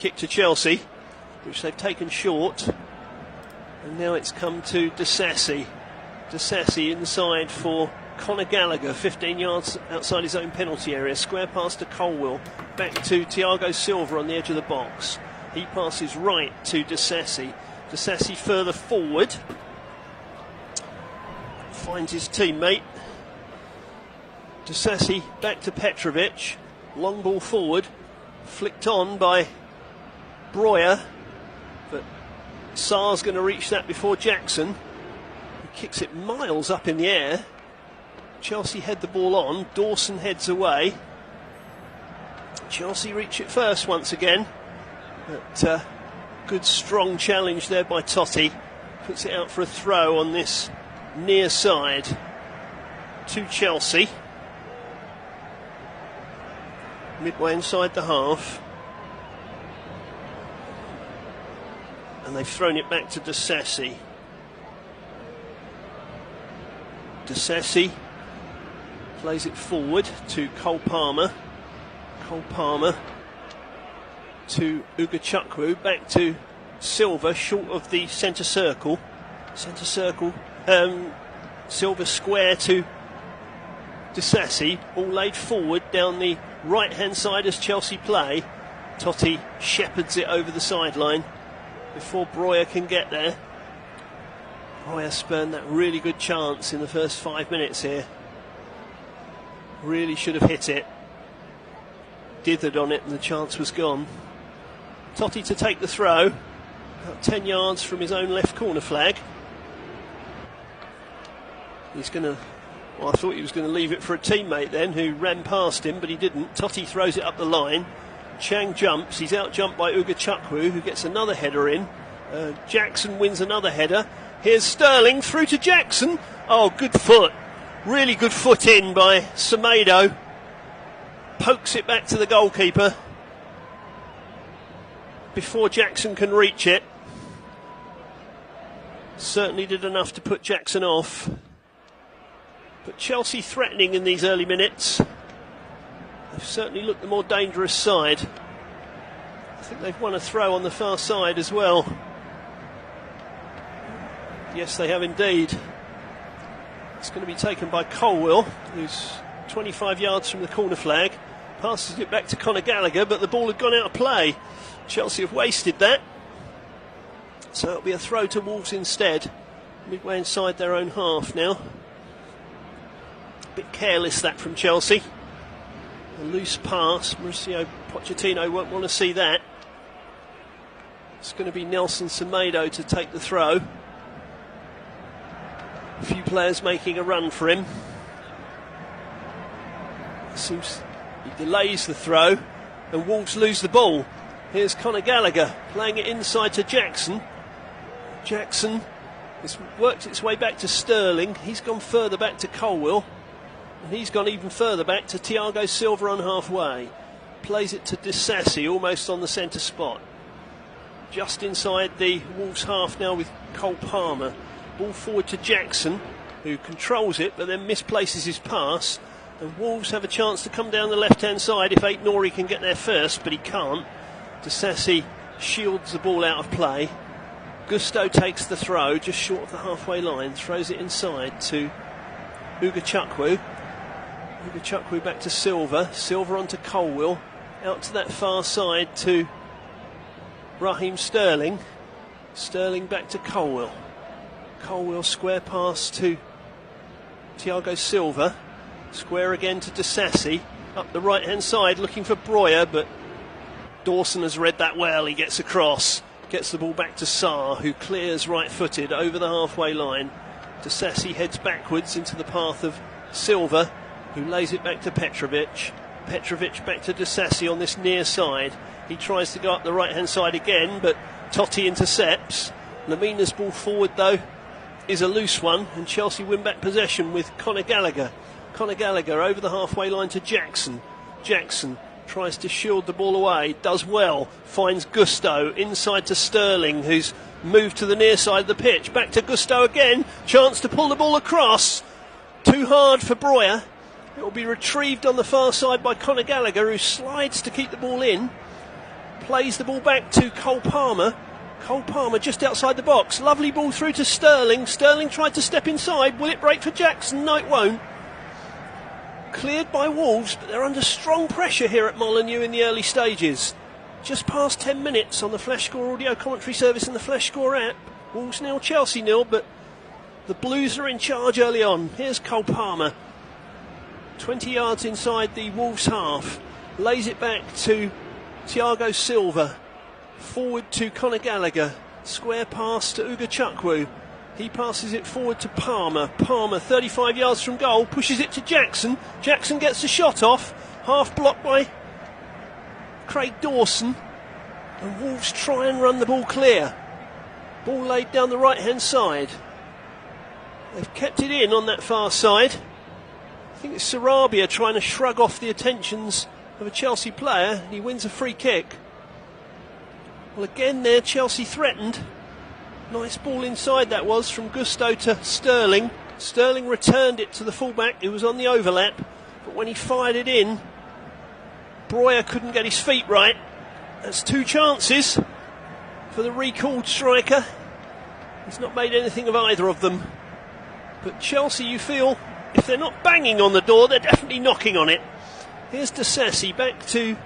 Kick to Chelsea, which they've taken short, and now it's come to Disassi. Disassi inside for Conor Gallagher, 15 yards outside his own penalty area. Square pass to Colwill, back to Thiago Silva on the edge of the box. He passes right to Disassi. Disassi further forward, finds his teammate. Disassi back to Petrovic, long ball forward, flicked on by Breuer, but Sarr's going to reach that before Jackson. He kicks it miles up in the air. Chelsea head the ball on. Dawson heads away. Chelsea reach it first once again. But good strong challenge there by Totti. Puts it out for a throw on this near side to Chelsea. Midway inside the half. And they've thrown it back to Disassi. Disassi plays it forward to Cole Palmer. Cole Palmer to Ugachukwu, back to Silva, short of the centre circle. Centre circle, Silva square to Disassi. All laid forward down the right hand side as Chelsea play. Totti shepherds it over the sideline before Breuer can get there. Breuer spurned that really good chance in the first 5 minutes here. Really should have hit it. Dithered on it and the chance was gone. Totti to take the throw, about 10 yards from his own left corner flag. He's going to, well, I thought he was going to leave it for a teammate then who ran past him, but he didn't. Totti throws it up the line. Chang jumps, he's out jumped by Ugachukwu, who gets another header in. Jackson wins another header. Here's Sterling through to Jackson. Oh, good foot. Really good foot in by Semedo. Pokes it back to the goalkeeper before Jackson can reach it. Certainly did enough to put Jackson off. But Chelsea threatening in these early minutes. They've certainly looked the more dangerous side. I think they've won a throw on the far side as well. Yes, they have indeed. It's going to be taken by Colwill, who's 25 yards from the corner flag. Passes it back to Conor Gallagher, but the ball had gone out of play. Chelsea have wasted that. So it'll be a throw to Wolves instead. Midway inside their own half now. A bit careless that from Chelsea. A loose pass. Mauricio Pochettino won't want to see that. It's going to be Nelson Semedo to take the throw. A few players making a run for him. Seems he delays the throw and Wolves lose the ball. Here's Conor Gallagher playing it inside to Jackson. Jackson has worked its way back to Sterling. He's gone further back to Colwill. And he's gone even further back to Thiago Silva on halfway. Plays it to Disassi almost on the centre spot. Just inside the Wolves half now with Cole Palmer. Ball forward to Jackson, who controls it but then misplaces his pass. And Wolves have a chance to come down the left-hand side if Ait Nouri can get there first, but he can't. Disassi shields the ball out of play. Gusto takes the throw just short of the halfway line, throws it inside to Ugachukwu. Ugachukwu back to Silva. Silva onto Colwill. Out to that far side to Raheem Sterling. Sterling back to Colwill. Colwill square pass to Thiago Silva. Square again to Disassi. Up the right hand side looking for Breuer, but Dawson has read that well. He gets across. Gets the ball back to Sarr, who clears right footed over the halfway line. Disassi heads backwards into the path of Silva, who lays it back to Petrovic. Petrovic back to Disassi on this near side. He tries to go up the right hand side again, but Totti intercepts. Lamina's ball forward though is a loose one, and Chelsea win back possession with Conor Gallagher. Conor Gallagher over the halfway line to Jackson. Jackson tries to shield the ball away, does well, finds Gusto inside to Sterling, who's moved to the near side of the pitch. Back to Gusto again, chance to pull the ball across. Too hard for Breuer. It will be retrieved on the far side by Conor Gallagher, who slides to keep the ball in. plays the ball back to Cole Palmer. Cole Palmer just outside the box. Lovely ball through to Sterling. Sterling tried to step inside. Will it break for Jackson? No, it won't. Cleared by Wolves, but they're under strong pressure here at Molineux in the early stages. Just past 10 minutes on the Flash Score audio commentary service and the Flash Score app. Wolves 0, Chelsea 0, but the Blues are in charge early on. Here's Cole Palmer. 20 yards inside the Wolves half. Lays it back to Thiago Silva. Forward to Conor Gallagher. Square pass to Uga Chukwu. He passes it forward to Palmer. Palmer, 35 yards from goal, pushes it to Jackson. Jackson gets the shot off. Half blocked by Craig Dawson. And Wolves try and run the ball clear. Ball laid down the right-hand side. They've kept it in on that far side. I think it's Sarabia trying to shrug off the attentions of a Chelsea player. And he wins a free kick. Well, again there, Chelsea threatened. Nice ball inside that was from Gusto to Sterling. Sterling returned it to the fullback who was on the overlap. But when he fired it in, Breuer couldn't get his feet right. That's 2 chances for the recalled striker. He's not made anything of either of them. But Chelsea, you feel, if they're not banging on the door, they're definitely knocking on it. Here's Disasi back to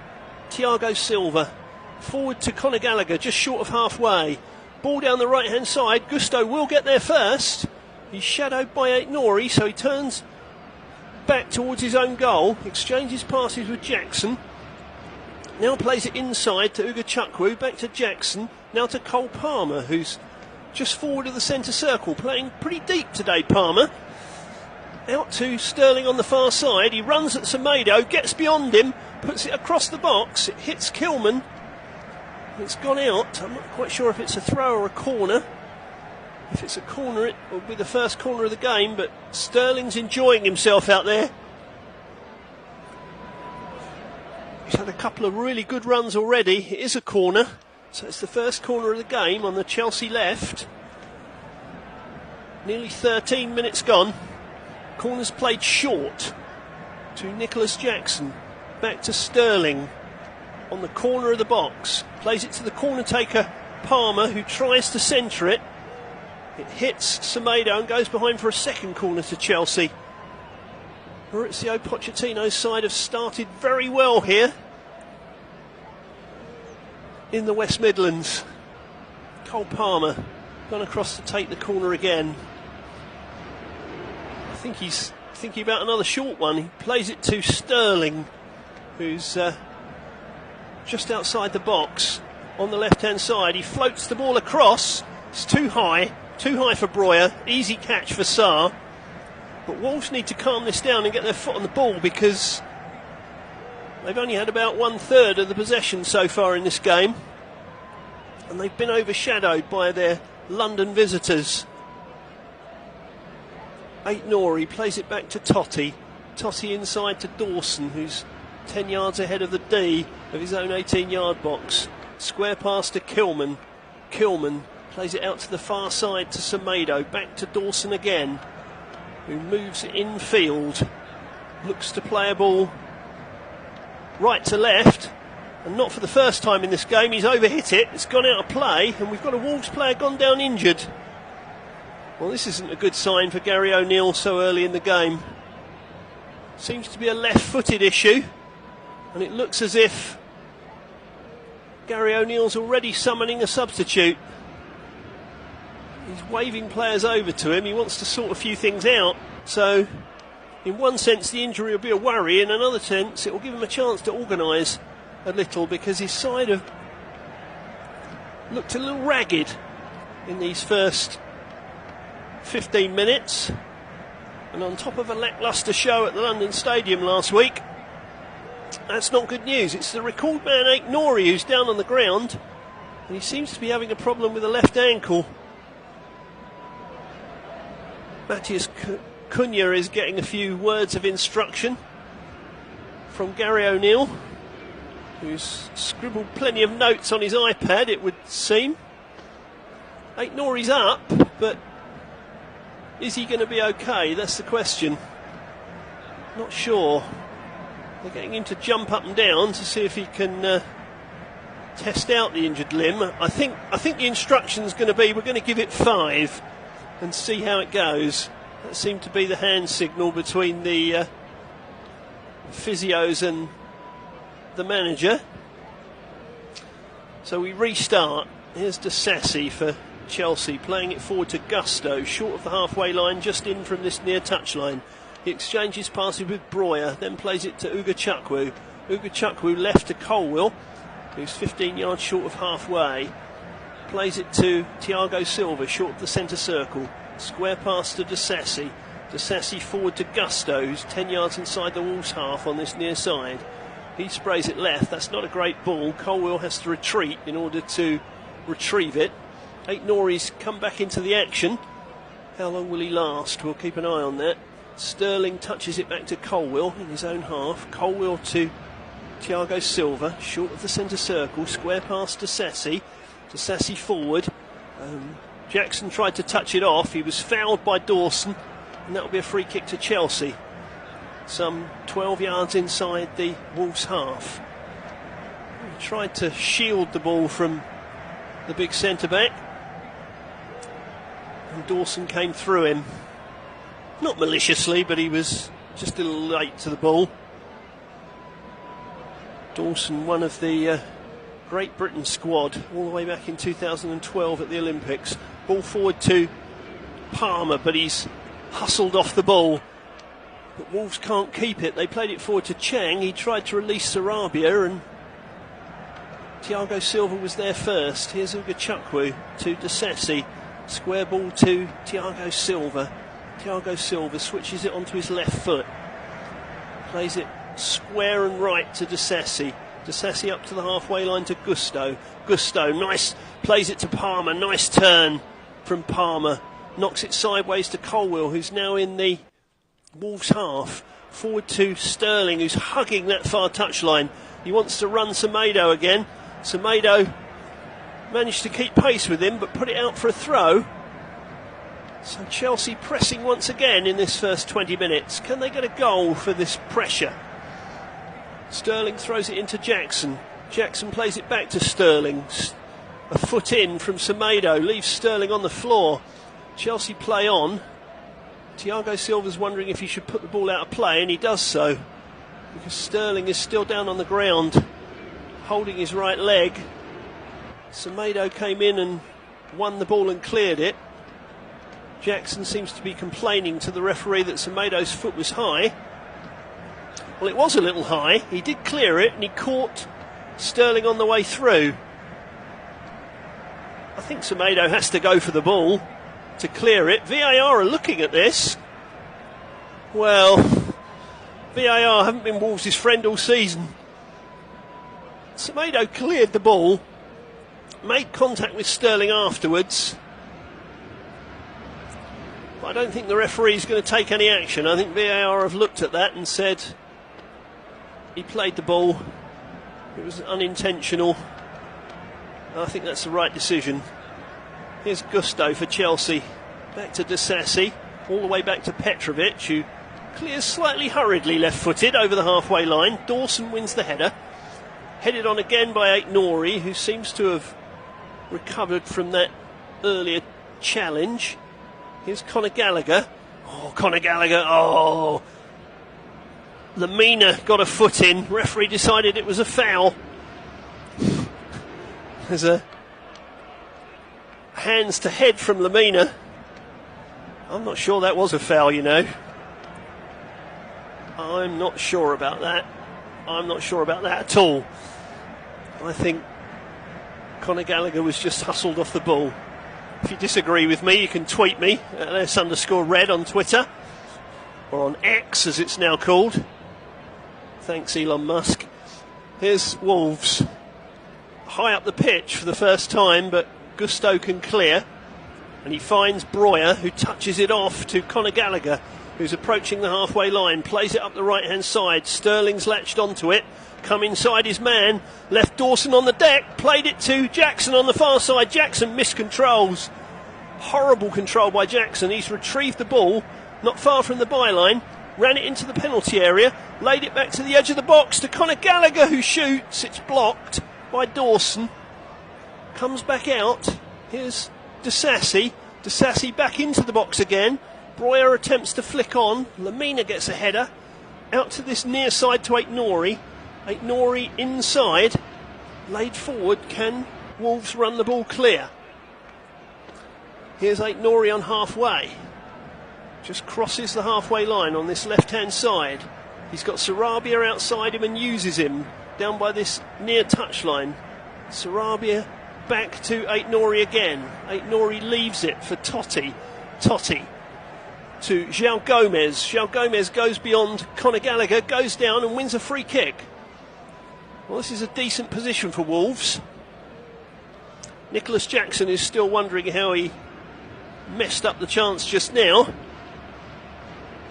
Thiago Silva. Forward to Conor Gallagher, just short of halfway. Ball down the right-hand side. Gusto will get there first. He's shadowed by Aït-Nouri, so he turns back towards his own goal. Exchanges passes with Jackson. Now plays it inside to Uga Chukwu. Back to Jackson. Now to Cole Palmer, who's just forward of the centre circle. Playing pretty deep today, Palmer. Out to Sterling on the far side. He runs at Semedo, gets beyond him, puts it across the box. It hits Kilman. It's gone out. I'm not quite sure if it's a throw or a corner. If it's a corner, it will be the first corner of the game, but Sterling's enjoying himself out there. He's had a couple of really good runs already. It is a corner, so it's the first corner of the game on the Chelsea left. Nearly 13 minutes gone. Corner's played short to Nicholas Jackson. Back to Sterling. On the corner of the box, plays it to the corner taker Palmer, who tries to centre it. It hits Semedo and goes behind for a second corner to Chelsea. Maurizio Pochettino's side have started very well here in the West Midlands. Cole Palmer gone across to take the corner again. I think he's thinking about another short one. He plays it to Sterling, who's just outside the box on the left-hand side. He floats the ball across. It's too high for Breuer. Easy catch for Sarr. But Wolves need to calm this down and get their foot on the ball, because they've only had about 1/3 of the possession so far in this game, and they've been overshadowed by their London visitors. Aït-Nouri plays it back to Totti. Totti inside to Dawson, who's 10 yards ahead of the D of his own 18-yard box. Square pass to Kilman. Kilman plays it out to the far side to Semedo. Back to Dawson again, who moves infield. Looks to play a ball right to left. And not for the first time in this game. He's overhit it. It's gone out of play. And we've got a Wolves player gone down injured. Well, this isn't a good sign for Gary O'Neill so early in the game. Seems to be a left-footed issue. And it looks as if Gary O'Neill's already summoning a substitute. He's waving players over to him. He wants to sort a few things out. So, in one sense, the injury will be a worry. In another sense, it will give him a chance to organise a little, because his side have looked a little ragged in these first 15 minutes. And on top of a lacklustre show at the London Stadium last week, that's not good news. It's the recalled man Aït-Nouri who's down on the ground, and he seems to be having a problem with the left ankle. Matthias Cunha is getting a few words of instruction from Gary O'Neill, who's scribbled plenty of notes on his iPad, it would seem. Aït-Nouri's up, but is he going to be okay? That's the question. Not sure. They're getting him to jump up and down to see if he can test out the injured limb. I think the instruction's going to be we're going to give it 5 and see how it goes. That seemed to be the hand signal between the physios and the manager. So we restart. Here's De Sassi for Chelsea, playing it forward to Gusto, short of the halfway line, just in from this near touchline. He exchanges passes with Breuer, then plays it to Uga Chukwu. Uga Chukwu left to Colwill, who's 15 yards short of halfway. Plays it to Thiago Silva, short of the centre circle. Square pass to De Sassi. De Sassi forward to Gusto, who's 10 yards inside the Wolves half on this near side. He sprays it left. That's not a great ball. Colwill has to retreat in order to retrieve it. Aït-Nouri's come back into the action. How long will he last? We'll keep an eye on that. Sterling touches it back to Colwill in his own half. Colwill to Thiago Silva, short of the centre circle. Square pass to Sassi. To Sassi forward. Jackson tried to touch it off. He was fouled by Dawson, and that will be a free kick to Chelsea. Some 12 yards inside the Wolves half. He tried to shield the ball from the big centre-back, and Dawson came through him. Not maliciously, but he was just a little late to the ball. Dawson, one of the Great Britain squad, all the way back in 2012 at the Olympics. Ball forward to Palmer, but he's hustled off the ball. But Wolves can't keep it. They played it forward to Chang. He tried to release Sarabia, and Thiago Silva was there first. Here's Uga Chukwu to De Sassi. Square ball to Thiago Silva. Thiago Silva switches it onto his left foot. Plays it square and right to De Sassi. De Sassi up to the halfway line to Gusto. Gusto, nice, plays it to Palmer. Nice turn from Palmer. Knocks it sideways to Colwill, who's now in the Wolves half. Forward to Sterling, who's hugging that far touchline. He wants to run Semedo again. Semedo managed to keep pace with him, but put it out for a throw. So Chelsea pressing once again in this first 20 minutes. Can they get a goal for this pressure? Sterling throws it into Jackson. Jackson plays it back to Sterling. A foot in from Semedo, leaves Sterling on the floor. Chelsea play on. Thiago Silva's wondering if he should put the ball out of play, and he does so, because Sterling is still down on the ground, holding his right leg. Semedo came in and won the ball and cleared it. Jackson seems to be complaining to the referee that Semedo's foot was high. Well, it was a little high. He did clear it, and he caught Sterling on the way through. I think Semedo has to go for the ball to clear it. VAR are looking at this. Well, VAR haven't been Wolves' friend all season. Semedo cleared the ball, made contact with Sterling afterwards. But I don't think the referee's going to take any action. I think VAR have looked at that and said he played the ball. It was unintentional. I think that's the right decision. Here's Gusto for Chelsea. Back to De Sassi. All the way back to Petrovic, who clears slightly hurriedly left-footed over the halfway line. Dawson wins the header. Headed on again by Aït-Nouri, who seems to have recovered from that earlier challenge. Here's Conor Gallagher. Oh, Conor Gallagher. Oh. Lemina got a foot in. Referee decided it was a foul. There's a hands to head from Lemina. I'm not sure that was a foul, you know. I'm not sure about that. I'm not sure about that at all. I think Conor Gallagher was just hustled off the ball. If you disagree with me, you can tweet me at @S_red on Twitter, or on X as it's now called. Thanks, Elon Musk. Here's Wolves. High up the pitch for the first time, but Gusto can clear. And he finds Breuer, who touches it off to Conor Gallagher, who's approaching the halfway line. Plays it up the right-hand side. Sterling's latched onto it. Come inside his man. Left Dawson on the deck. Played it to Jackson on the far side. Jackson miscontrols. Horrible control by Jackson. He's retrieved the ball, not far from the byline. Ran it into the penalty area. Laid it back to the edge of the box to Conor Gallagher, who shoots. It's blocked. by Dawson. Comes back out. Here's Disasi. Disasi back into the box again. Breuer attempts to flick on. Lamina gets a header. Out to this near side to Aitnori. Aitnori inside. Laid forward. Can Wolves run the ball clear? Here's Aitnori on halfway. Just crosses the halfway line on this left-hand side. He's got Sarabia outside him and uses him down by this near touchline. Sarabia back to Aitnori again. Aitnori leaves it for Totti. Totti to João Gomez. João Gomez goes beyond Conor Gallagher, goes down and wins a free kick. Well, this is a decent position for Wolves. Nicholas Jackson is still wondering how he messed up the chance just now.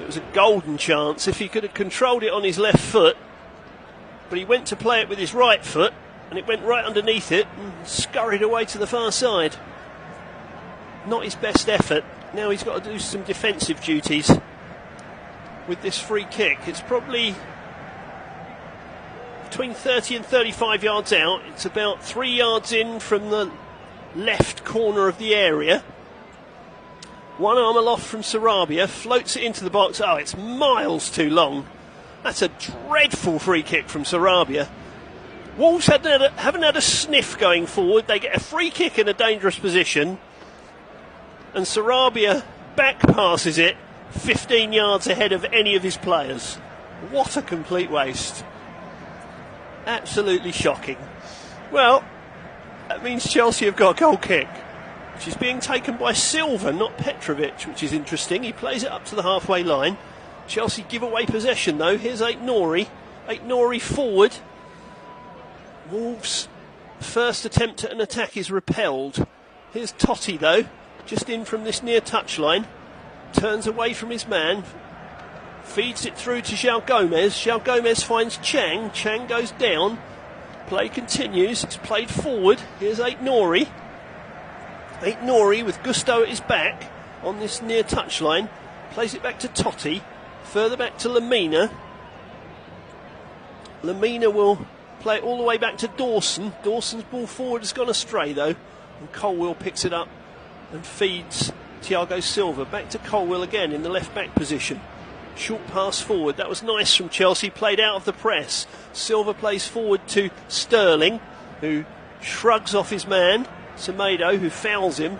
It was a golden chance if he could have controlled it on his left foot, but he went to play it with his right foot and it went right underneath it and scurried away to the far side. Not his best effort. Now he's got to do some defensive duties with this free kick. It's probably between 30 and 35 yards out. It's about 3 yards in from the left corner of the area. One arm aloft from Sarabia, floats it into the box. Oh, it's miles too long. That's a dreadful free kick from Sarabia. Wolves haven't had a sniff going forward. They get a free kick in a dangerous position, and Sarabia back passes it 15 yards ahead of any of his players. What a complete waste. Absolutely shocking. Well, that means Chelsea have got a goal kick, which is being taken by Silva, not Petrovic, which is interesting. He plays it up to the halfway line. Chelsea give away possession though. Here's Aitnori. Aitnori forward. Wolves' first attempt at an attack is repelled. Here's Totti though, just in from this near touchline. Turns away from his man. Feeds it through to João Gomez. João Gomez finds Chang. Chang goes down. Play continues. It's played forward. Here's Aitnori. Aitnori with Gusto at his back on this near touchline. Plays it back to Totti. Further back to Lamina. Lamina will play it all the way back to Dawson. Dawson's ball forward has gone astray though, and Colwill picks it up and feeds Thiago Silva. Back to Colwill again in the left back position. Short pass forward. That was nice from Chelsea. Played out of the press. Silva plays forward to Sterling, who shrugs off his man. Semedo, who fouls him,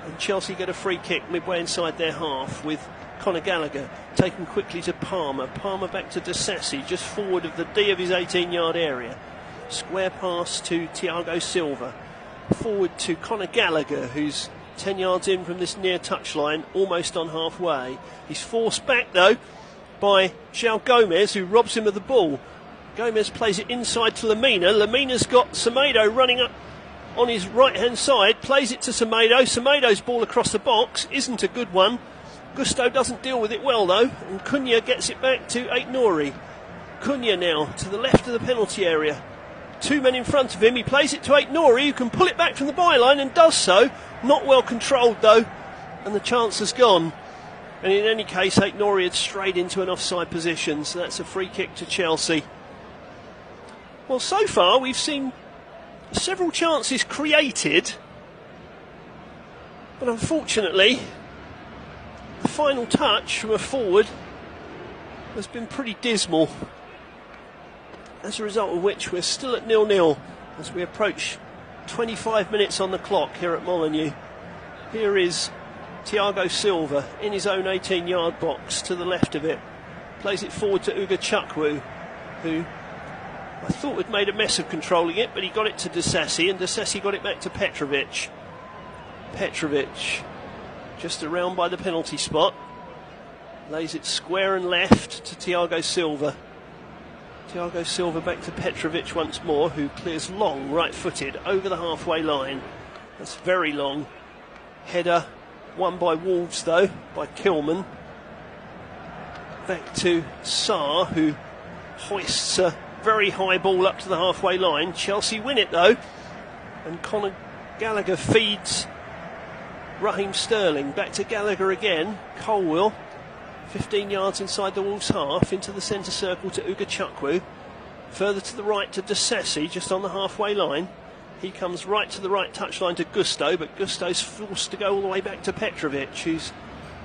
and Chelsea get a free kick midway inside their half with Conor Gallagher taken quickly to Palmer. Palmer back to Disasi, just forward of the D of his 18-yard area. Square pass to Thiago Silva. Forward to Conor Gallagher, who's 10 yards in from this near touchline, almost on halfway. He's forced back though by João Gomez, who robs him of the ball. Gomez plays it inside to Lamina. Lamina's got Semedo running up on his right hand side, plays it to Semedo. Semedo's ball across the box isn't a good one. Gusto doesn't deal with it well though, and Cunha gets it back to Aitnori. Cunha now to the left of the penalty area. Two men in front of him. He plays it to Aitnori, who can pull it back from the byline and does so. Not well controlled though, and the chance has gone. And in any case, Aitnori had strayed into an offside position, so that's a free kick to Chelsea. Well, so far we've seen several chances created, but unfortunately the final touch from a forward has been pretty dismal, as a result of which we're still at 0-0 as we approach 25 minutes on the clock here at Molineux. Here is Thiago Silva in his own 18-yard box to the left of it. Plays it forward to Uga Chukwu, who I thought had made a mess of controlling it, but he got it to Disasi, and Disasi got it back to Petrovic. Petrovic just around by the penalty spot. Lays it square and left to Thiago Silva. Thiago Silva back to Petrovic once more, who clears long, right-footed, over the halfway line. That's very long. Header won by Wolves, though, by Kilman. Back to Sarr, who hoists a very high ball up to the halfway line. Chelsea win it, though, and Conor Gallagher feeds Raheem Sterling. Back to Gallagher again. Colwill, 15 yards inside the Wolves' half, into the centre circle to Uga Chukwu. Further to the right to De Sessi, just on the halfway line. He comes right to the right touchline to Gusto, but Gusto's forced to go all the way back to Petrovic, who's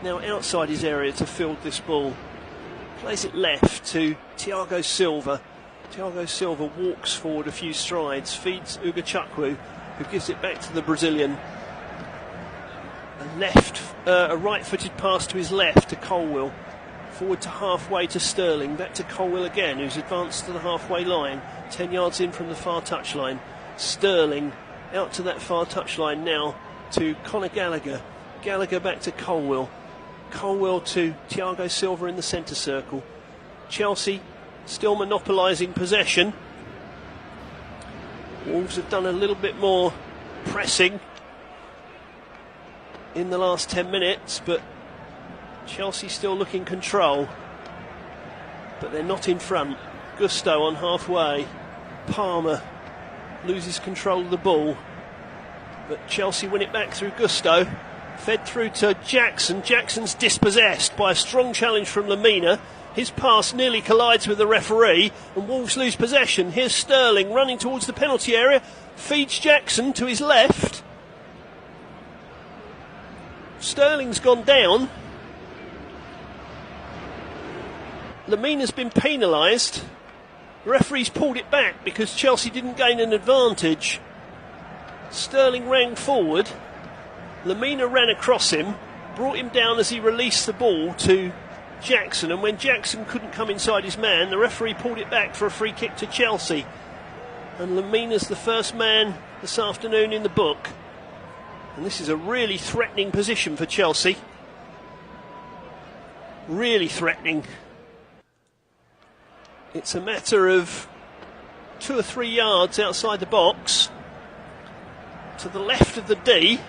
now outside his area to field this ball. Plays it left to Thiago Silva. Thiago Silva walks forward a few strides, feeds Ugachukwu, who gives it back to the Brazilian. A right-footed pass to his left to Colwill. Forward to halfway to Sterling, back to Colwill again, who's advanced to the halfway line, 10 yards in from the far touchline. Sterling out to that far touchline now to Conor Gallagher. Gallagher back to Colwill. Colwill to Thiago Silva in the centre circle. Chelsea still monopolising possession. Wolves have done a little bit more pressing in the last 10 minutes, but Chelsea still looking control. But they're not in front. Gusto on halfway. Palmer loses control of the ball, but Chelsea win it back through Gusto. Fed through to Jackson. Jackson's dispossessed by a strong challenge from Lamina. His pass nearly collides with the referee, and Wolves lose possession. Here's Sterling running towards the penalty area. Feeds Jackson to his left. Sterling's gone down. Lamina's been penalised. The referee's pulled it back because Chelsea didn't gain an advantage. Sterling ran forward. Lamina ran across him, brought him down as he released the ball to Jackson, and when Jackson couldn't come inside his man, the referee pulled it back for a free kick to Chelsea. And Lamina's the first man this afternoon in the book. And this is a really threatening position for Chelsea. Really threatening. It's a matter of 2 or 3 yards outside the box. To the left of the D.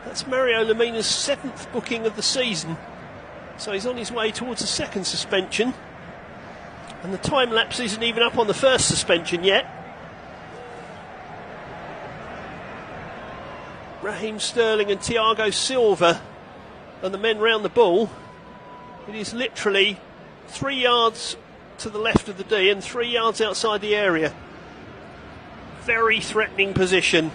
That's Mario Lamina's 7th booking of the season. So he's on his way towards the 2nd suspension. And the time lapse isn't even up on the 1st suspension yet. Raheem Sterling and Thiago Silva and the men round the ball. It is literally 3 yards to the left of the D and 3 yards outside the area. Very threatening position.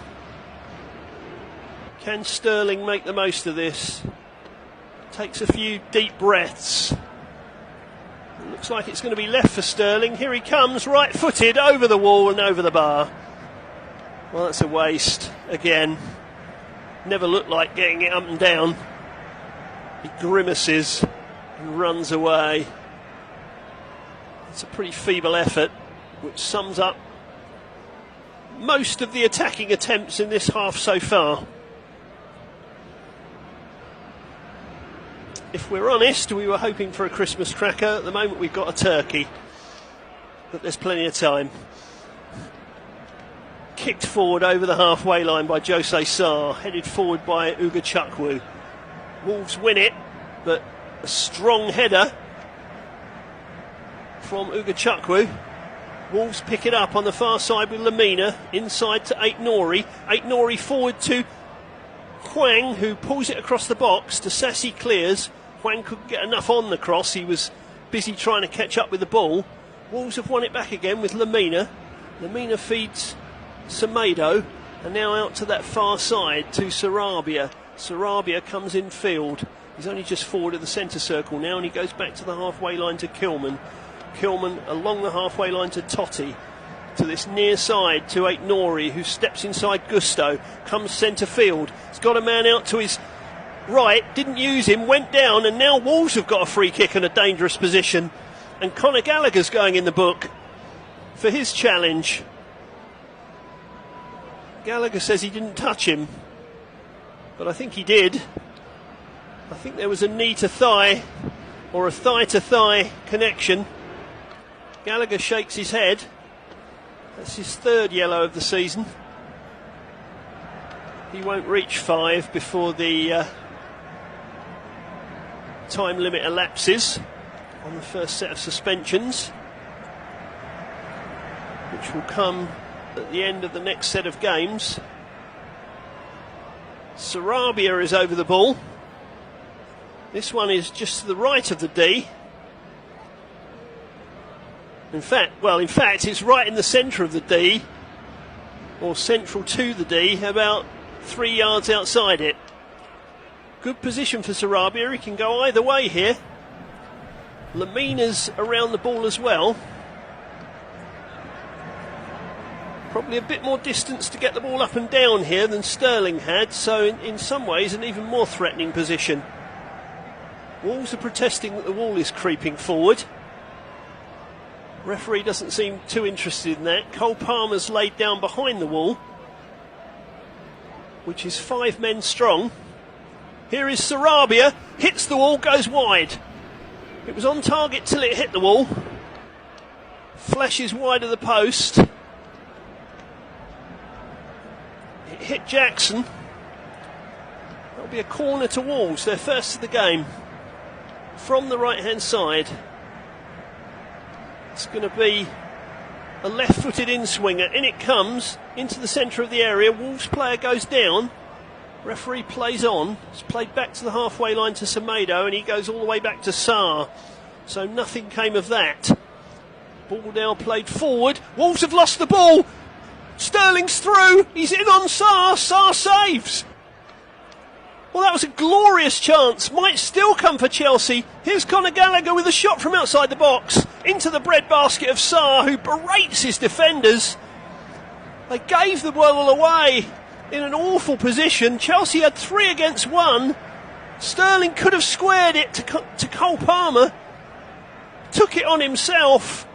Can Sterling make the most of this? Takes a few deep breaths. It looks like it's going to be left for Sterling. Here he comes, right-footed, over the wall and over the bar. Well, that's a waste again. Never looked like getting it up and down. He grimaces and runs away. It's a pretty feeble effort, which sums up most of the attacking attempts in this half so far. If we're honest, we were hoping for a Christmas cracker. At the moment we've got a turkey, but there's plenty of time. Kicked forward over the halfway line by Jose Sarr, headed forward by Ugachukwu. Wolves win it, but a strong header from Ugachukwu. Wolves pick it up on the far side with Lamina, inside to Aït-Nouri. Aït-Nouri forward to Hwang, who pulls it across the box. De Sessi clears. Hwang couldn't get enough on the cross. He was busy trying to catch up with the ball. Wolves have won it back again with Lamina. Lamina feeds Semedo, and now out to that far side to Sarabia. Sarabia comes in field. He's only just forward of the centre circle now, and he goes back to the halfway line to Kilman. Kilman along the halfway line to Totti. To this near side to Aït-Nouri, who steps inside Gusto, comes centre field. He's got a man out to his right, didn't use him, went down, and now Wolves have got a free kick and a dangerous position. And Conor Gallagher's going in the book for his challenge. Gallagher says he didn't touch him, but I think he did. I think there was a knee to thigh or a thigh to thigh connection. Gallagher shakes his head. That's his 3rd yellow of the season. He won't reach 5 before the time limit elapses on the first set of suspensions, which will come at the end of the next set of games. Sarabia is over the ball. This one is just to the right of the D. In fact, it's right in the centre of the D, or central to the D, about 3 yards outside it. Good position for Sarabia, he can go either way here. Lemina's around the ball as well. Probably a bit more distance to get the ball up and down here than Sterling had, so in some ways an even more threatening position. Wolves are protesting that the wall is creeping forward. Referee doesn't seem too interested in that. Cole Palmer's laid down behind the wall, which is 5 men strong. Here is Sarabia, hits the wall, goes wide. It was on target till it hit the wall. Flashes wide of the post. It hit Jackson. That'll be a corner to Wolves, their first of the game. From the right hand side. It's going to be a left-footed in-swinger. In it comes, into the centre of the area. Wolves player goes down. Referee plays on. It's played back to the halfway line to Semedo, and he goes all the way back to Sarr. So nothing came of that. Ball now played forward. Wolves have lost the ball. Sterling's through. He's in on Sarr. Sarr saves. Well, that was a glorious chance. Might still come for Chelsea. Here's Conor Gallagher with a shot from outside the box into the breadbasket of Sarr, who berates his defenders. They gave the ball away in an awful position. Chelsea had 3 against 1. Sterling could have squared it to Cole Palmer. Took it on himself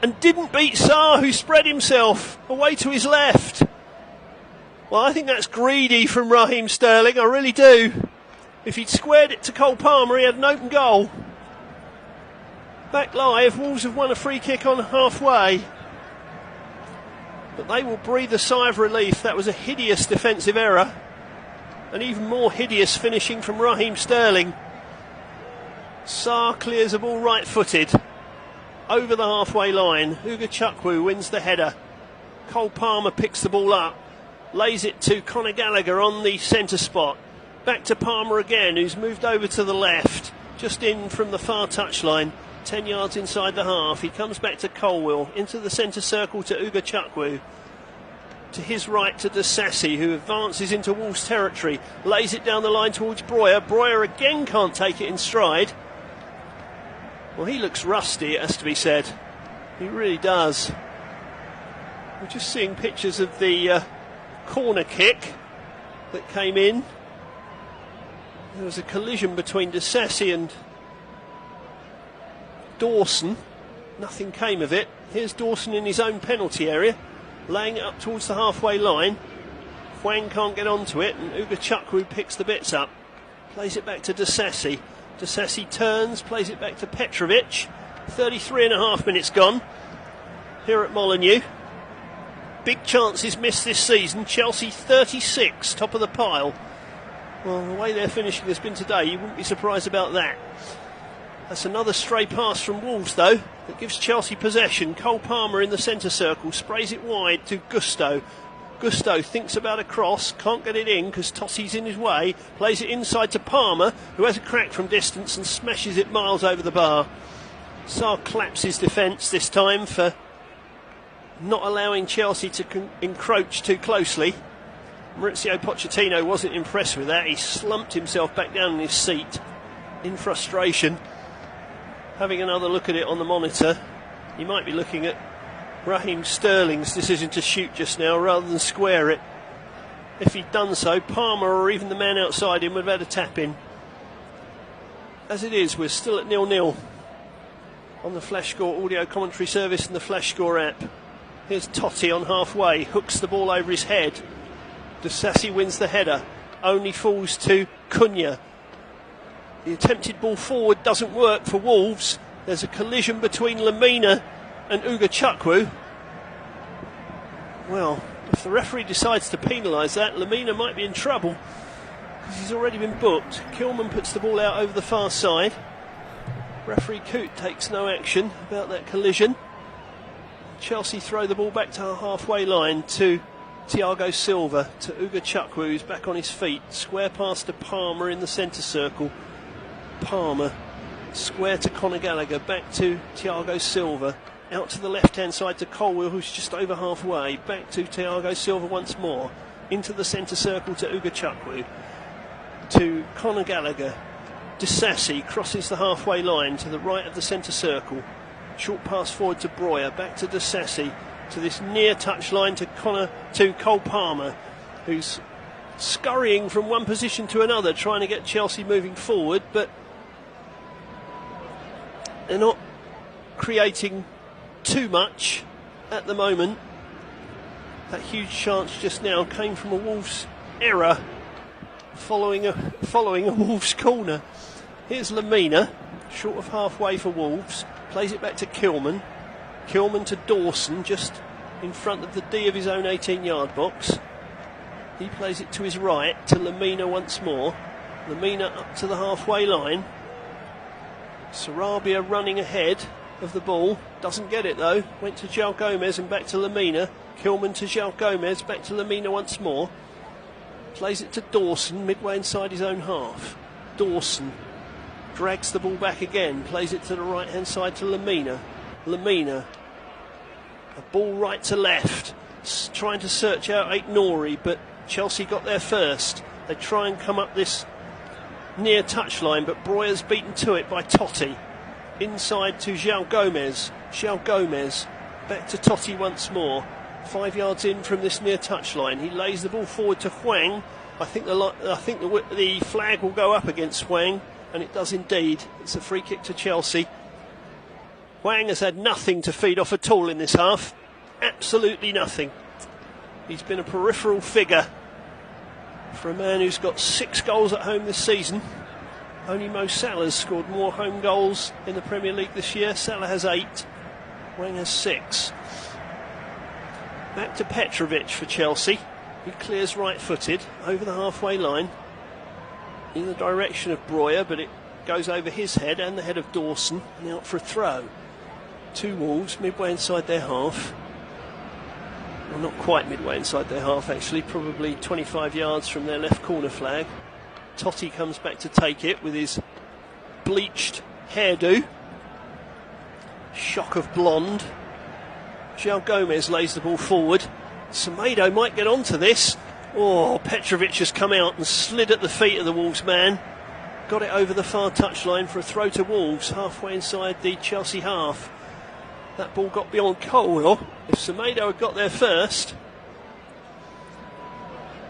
and didn't beat Sarr, who spread himself away to his left. Well, I think that's greedy from Raheem Sterling, I really do. If he'd squared it to Cole Palmer, he had an open goal. Back live, Wolves have won a free kick on halfway. But they will breathe a sigh of relief. That was a hideous defensive error. An even more hideous finishing from Raheem Sterling. Sarr clears the ball right-footed. Over the halfway line. Uga Chukwu wins the header. Cole Palmer picks the ball up. Lays it to Conor Gallagher on the centre spot. Back to Palmer again, who's moved over to the left. Just in from the far touchline. 10 yards inside the half. He comes back to Colwill. Into the centre circle to Uga Chukwu. To his right to Disasi, who advances into Wolves territory. Lays it down the line towards Breuer. Breuer again can't take it in stride. Well, he looks rusty, it has to be said. He really does. We're just seeing pictures of the corner kick that came in. There was a collision between Disasi and Dawson. Nothing came of it. Here's Dawson in his own penalty area, laying it up towards the halfway line. Hwang can't get onto it, and Uga Chukwu picks the bits up. Plays it back to Disasi. Disasi turns, plays it back to Petrovic. 33.5 minutes gone here at Molineux. Big chances missed this season. Chelsea 36, top of the pile. Well, the way their finishing has been today, you wouldn't be surprised about that. That's another stray pass from Wolves, though, that gives Chelsea possession. Cole Palmer in the centre circle, sprays it wide to Gusto. Gusto thinks about a cross, can't get it in because Tossi's in his way. Plays it inside to Palmer, who has a crack from distance and smashes it miles over the bar. Sarr claps his defence this time for not allowing Chelsea to encroach too closely. Maurizio Pochettino wasn't impressed with that. He slumped himself back down in his seat in frustration. Having another look at it on the monitor, you might be looking at Raheem Sterling's decision to shoot just now rather than square it. If he'd done so, Palmer or even the man outside him would have had a tap in. As it is, we're still at 0-0 on the Flashscore audio commentary service and the Flashscore app. Here's Totti on halfway, hooks the ball over his head. Disasi wins the header, only falls to Cunha. The attempted ball forward doesn't work for Wolves. There's a collision between Lemina and Uga Chukwu. Well, if the referee decides to penalise that, Lemina might be in trouble because he's already been booked. Kilman puts the ball out over the far side. Referee Coote takes no action about that collision. Chelsea throw the ball back to our halfway line to Thiago Silva, to Uga Chukwu, who's back on his feet. Square pass to Palmer in the centre circle. Palmer Square to Conor Gallagher, back to Thiago Silva, out to the left-hand side to Colwill, who's just over halfway, back to Thiago Silva once more, into the centre circle to Uga Chukwu, to Conor Gallagher. Disassi crosses the halfway line to the right of the centre circle. Short pass forward to Breuer, back to Disassi, to this near touch line to Cole Palmer, who's scurrying from one position to another, trying to get Chelsea moving forward, but they're not creating too much at the moment. That huge chance just now came from a Wolves error following a Wolves corner. Here's Lamina, short of halfway for Wolves, plays it back to Kilman. Kilman to Dawson, just in front of the D of his own 18-yard box. He plays it to his right to Lamina once more. Lamina up to the halfway line. Sarabia running ahead of the ball, doesn't get it though. Went to João Gomez and back to Lamina. Kilman to João Gomez, back to Lamina once more. Plays it to Dawson, midway inside his own half. Dawson drags the ball back again, plays it to the right hand side to Lamina. Lamina, a ball right to left, trying to search out Aït-Nouri, but Chelsea got there first. They try and come up this near touchline, but Breuer's beaten to it by Totti. Inside to João Gomez. João Gomez back to Totti once more. 5 yards in from this near touchline. He lays the ball forward to Hwang. I think the flag will go up against Hwang, and it does indeed. It's a free kick to Chelsea. Hwang has had nothing to feed off at all in this half. Absolutely nothing. He's been a peripheral figure for a man who's got 6 goals at home this season. Only Mo Salah's scored more home goals in the Premier League this year. Salah has 8, Hwang has 6. Back to Petrovic for Chelsea. He clears right-footed over the halfway line in the direction of Breuer, but it goes over his head and the head of Dawson and out for a throw. 2 Wolves midway inside their half. Well, not quite midway inside their half actually, probably 25 yards from their left corner flag. Totti comes back to take it with his bleached hairdo. Shock of blonde. João Gomez lays the ball forward. Semedo might get onto this. Oh, Petrovic has come out and slid at the feet of the Wolves man. Got it over the far touchline for a throw to Wolves, halfway inside the Chelsea half. That ball got beyond Colwill. If Semedo had got there first,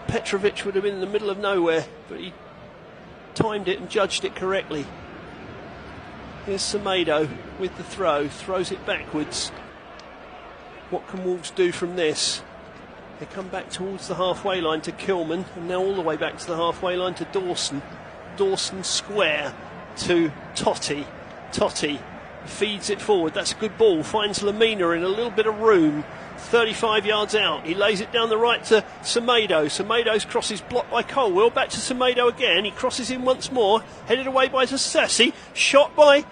Petrovic would have been in the middle of nowhere, but he timed it and judged it correctly. Here's Semedo with the throw, throws it backwards. What can Wolves do from this? They come back towards the halfway line to Kilman, and now all the way back to the halfway line to Dawson. Dawson square to Totti. Totti feeds it forward. That's a good ball. Finds Lamina in a little bit of room. 35 yards out. He lays it down the right to Semedo. Semedo's cross is blocked by Colwill. Back to Semedo again. He crosses in once more. Headed away by Disassi. Shot by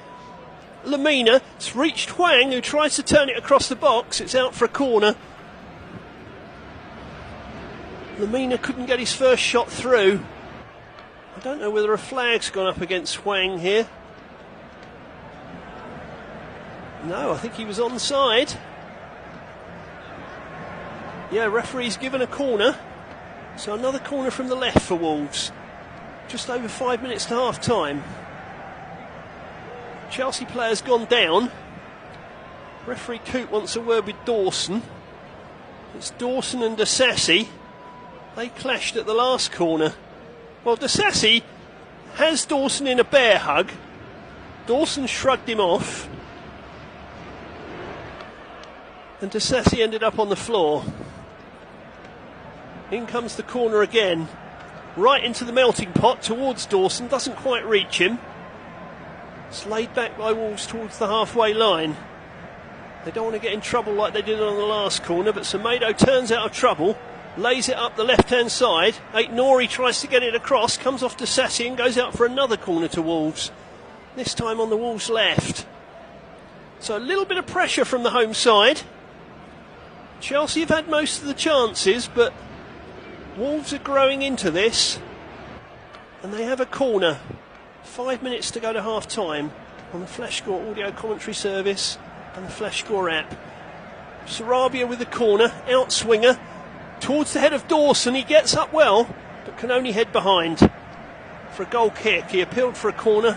Lamina. It's reached Hwang, who tries to turn it across the box. It's out for a corner. Lamina couldn't get his first shot through. I don't know whether a flag's gone up against Hwang here. No, I think he was onside. Yeah, referee's given a corner. So another corner from the left for Wolves. Just over 5 minutes to half time. Chelsea player's gone down. Referee Coote wants a word with Dawson. It's Dawson and Disassi. They clashed at the last corner. Well, Disassi has Dawson in a bear hug. Dawson shrugged him off. And Disassi ended up on the floor. In comes the corner again. Right into the melting pot towards Dawson. Doesn't quite reach him. It's laid back by Wolves towards the halfway line. They don't want to get in trouble like they did on the last corner, but Semedo turns out of trouble. Lays it up the left-hand side. Aït-Nouri tries to get it across. Comes off to Disassi and goes out for another corner to Wolves. This time on the Wolves' left. So a little bit of pressure from the home side. Chelsea have had most of the chances, but Wolves are growing into this. And they have a corner. 5 minutes to go to half-time. on the FleshScore audio commentary service and the FleshScore app. Sarabia with the corner, outswinger, towards the head of Dawson. He gets up well, but can only head behind for a goal kick. He appealed for a corner,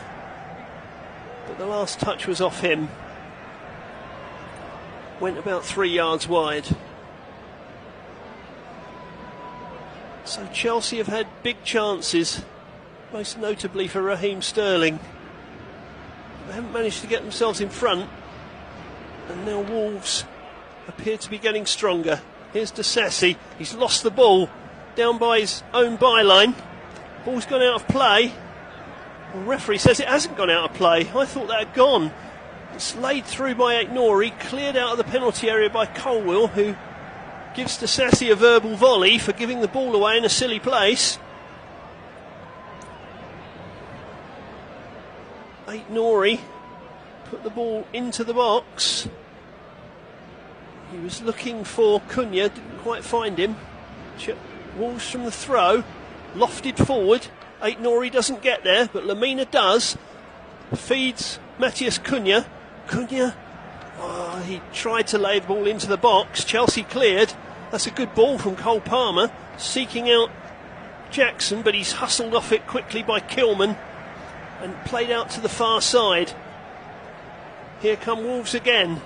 but the last touch was off him. Went about 3 yards wide. So Chelsea have had big chances, most notably for Raheem Sterling. They haven't managed to get themselves in front, and now Wolves appear to be getting stronger. Here's Disasi. He's lost the ball down by his own byline. Ball's gone out of play. The referee says it hasn't gone out of play. I thought that had gone. It's laid through by Aitnori, cleared out of the penalty area by Colwill, who gives Disasi a verbal volley for giving the ball away in a silly place. Aitnori put the ball into the box. He was looking for Cunha, didn't quite find him. Wolves from the throw, lofted forward. Aitnori doesn't get there, but Lamina does. Feeds Matheus Cunha. Cunha, he tried to lay the ball into the box. Chelsea cleared. That's a good ball from Cole Palmer, seeking out Jackson, but he's hustled off it quickly by Kilman and played out to the far side. Here come Wolves again.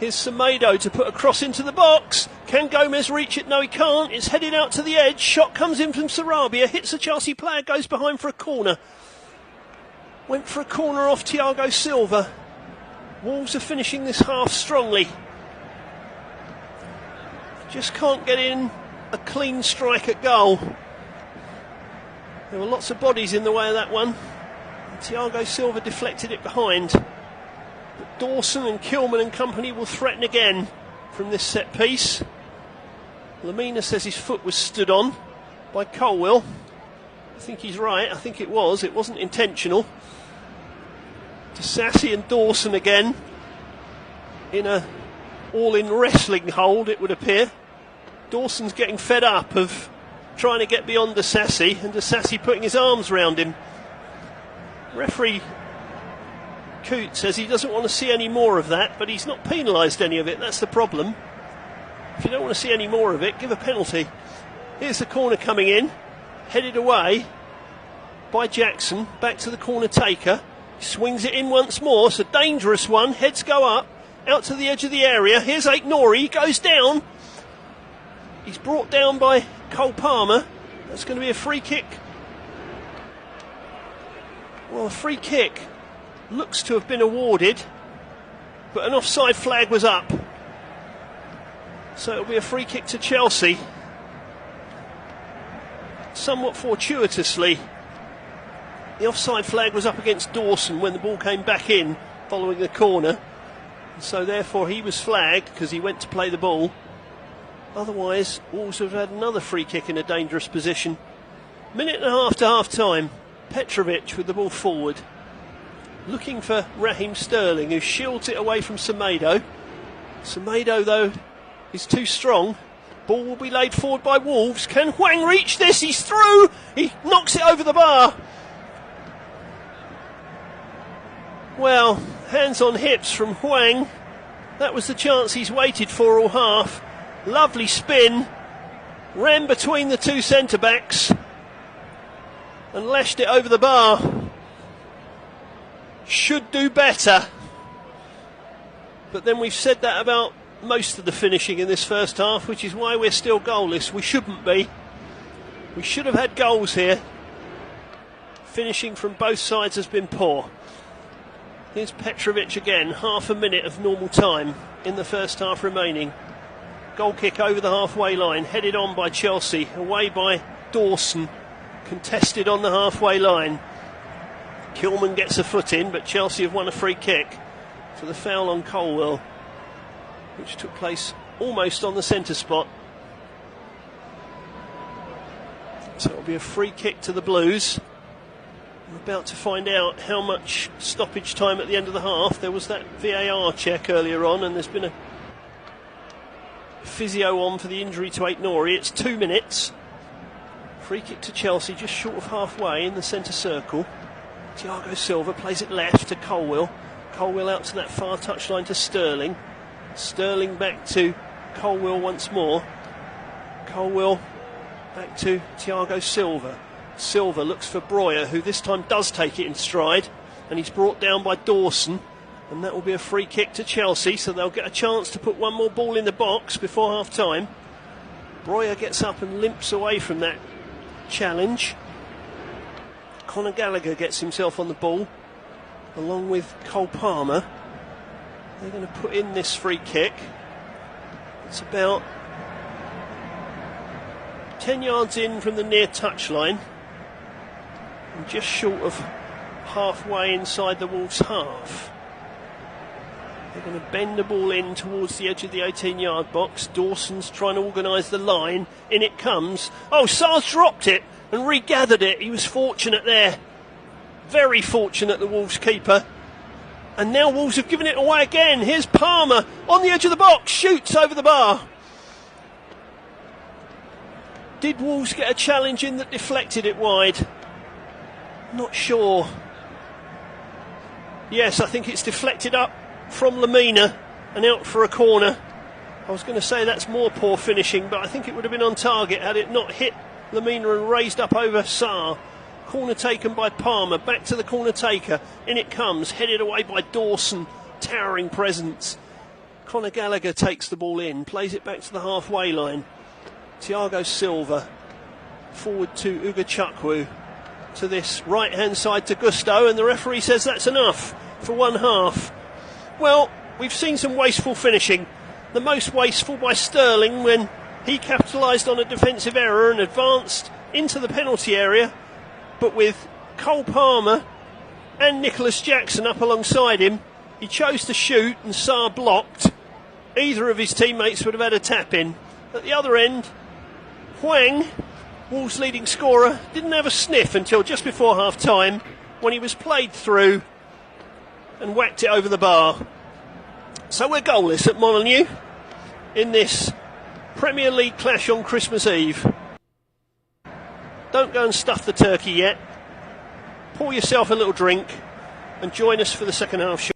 Here's Semedo to put a cross into the box. Can Gomez reach it? No, he can't. It's headed out to the edge. Shot comes in from Sarabia. Hits a Chelsea player. Goes behind for a corner. Went for a corner off Thiago Silva. Wolves are finishing this half strongly. Just can't get in a clean strike at goal. There were lots of bodies in the way of that one. And Thiago Silva deflected it behind. But Dawson and Kilman and company will threaten again from this set piece. Lamina says his foot was stood on by Colwill. I think he's right. I think it was. It wasn't intentional. Disasi and Dawson again in a all-in wrestling hold, it would appear. Dawson's getting fed up of trying to get beyond Disasi, and Disasi putting his arms round him. Referee Coote says he doesn't want to see any more of that, but he's not penalised any of it. That's the problem. If you don't want to see any more of it, give a penalty. Here's the corner coming in, headed away by Jackson, back to the corner taker. Swings it in once more. It's a dangerous one. Heads go up, out to the edge of the area. Here's Aitnori. He goes down. He's brought down by Cole Palmer. That's going to be a free kick. Well, a free kick looks to have been awarded, but an offside flag was up. So it'll be a free kick to Chelsea. Somewhat fortuitously, the offside flag was up against Dawson when the ball came back in following the corner. So therefore he was flagged because he went to play the ball. Otherwise, Wolves would have had another free kick in a dangerous position. Minute and a half to half time. Petrovic with the ball forward. Looking for Raheem Sterling, who shields it away from Semedo. Semedo, though, is too strong. Ball will be laid forward by Wolves. Can Hwang reach this? He's through! He knocks it over the bar. Well, hands on hips from Hwang. That was the chance he's waited for all half. Lovely spin. Ran between the two centre-backs and lashed it over the bar. Should do better. But then we've said that about most of the finishing in this first half, which is why we're still goalless. We shouldn't be. We should have had goals here. Finishing from both sides has been poor. Here's Petrovic again, half a minute of normal time in the first half remaining. Goal kick over the halfway line, headed on by Chelsea, away by Dawson, contested on the halfway line. Kilman gets a foot in, but Chelsea have won a free kick for the foul on Colwill, which took place almost on the centre spot. So it'll be a free kick to the Blues. We're about to find out how much stoppage time at the end of the half. There was that VAR check earlier on, and there's been a physio on for the injury to Aitnori. It's 2 minutes. Free kick to Chelsea, just short of halfway in the centre circle. Thiago Silva plays it left to Colwill. Colwill out to that far touchline to Sterling. Sterling back to Colwill once more. Colwill back to Thiago Silva. Silva looks for Breuer, who this time does take it in stride, and he's brought down by Dawson, and that will be a free kick to Chelsea, so they'll get a chance to put one more ball in the box before half time. Breuer gets up and limps away from that challenge. Conor Gallagher gets himself on the ball along with Cole Palmer. They're going to put in this free kick. It's about 10 yards in from the near touchline and just short of halfway inside the Wolves' half. They're going to bend the ball in towards the edge of the 18-yard box. Dawson's trying to organise the line. In it comes. Oh, Sarr's dropped it and regathered it. He was fortunate there. Very fortunate, the Wolves keeper. And now Wolves have given it away again. Here's Palmer on the edge of the box. Shoots over the bar. Did Wolves get a challenge in that deflected it wide? Not sure. Yes, I think it's deflected up from Lamina and out for a corner. I was going to say that's more poor finishing, but I think it would have been on target had it not hit Lamina and raised up over Sarr. Corner taken by Palmer, back to the corner taker. In it comes, headed away by Dawson. Towering presence. Conor Gallagher takes the ball in, plays it back to the halfway line. Thiago Silva forward to Uga Chukwu, to this right hand side to Gusto, and the referee says that's enough for one half. Well, we've seen some wasteful finishing. The most wasteful by Sterling when he capitalised on a defensive error and advanced into the penalty area, but with Cole Palmer and Nicholas Jackson up alongside him, he chose to shoot and Sarr blocked. Either of his teammates would have had a tap in. At the other end, Hwang, Wolves' leading scorer, didn't have a sniff until just before half time when he was played through and whacked it over the bar. So we're goalless at Molineux in this Premier League clash on Christmas Eve. Don't go and stuff the turkey yet. Pour yourself a little drink and join us for the second half show.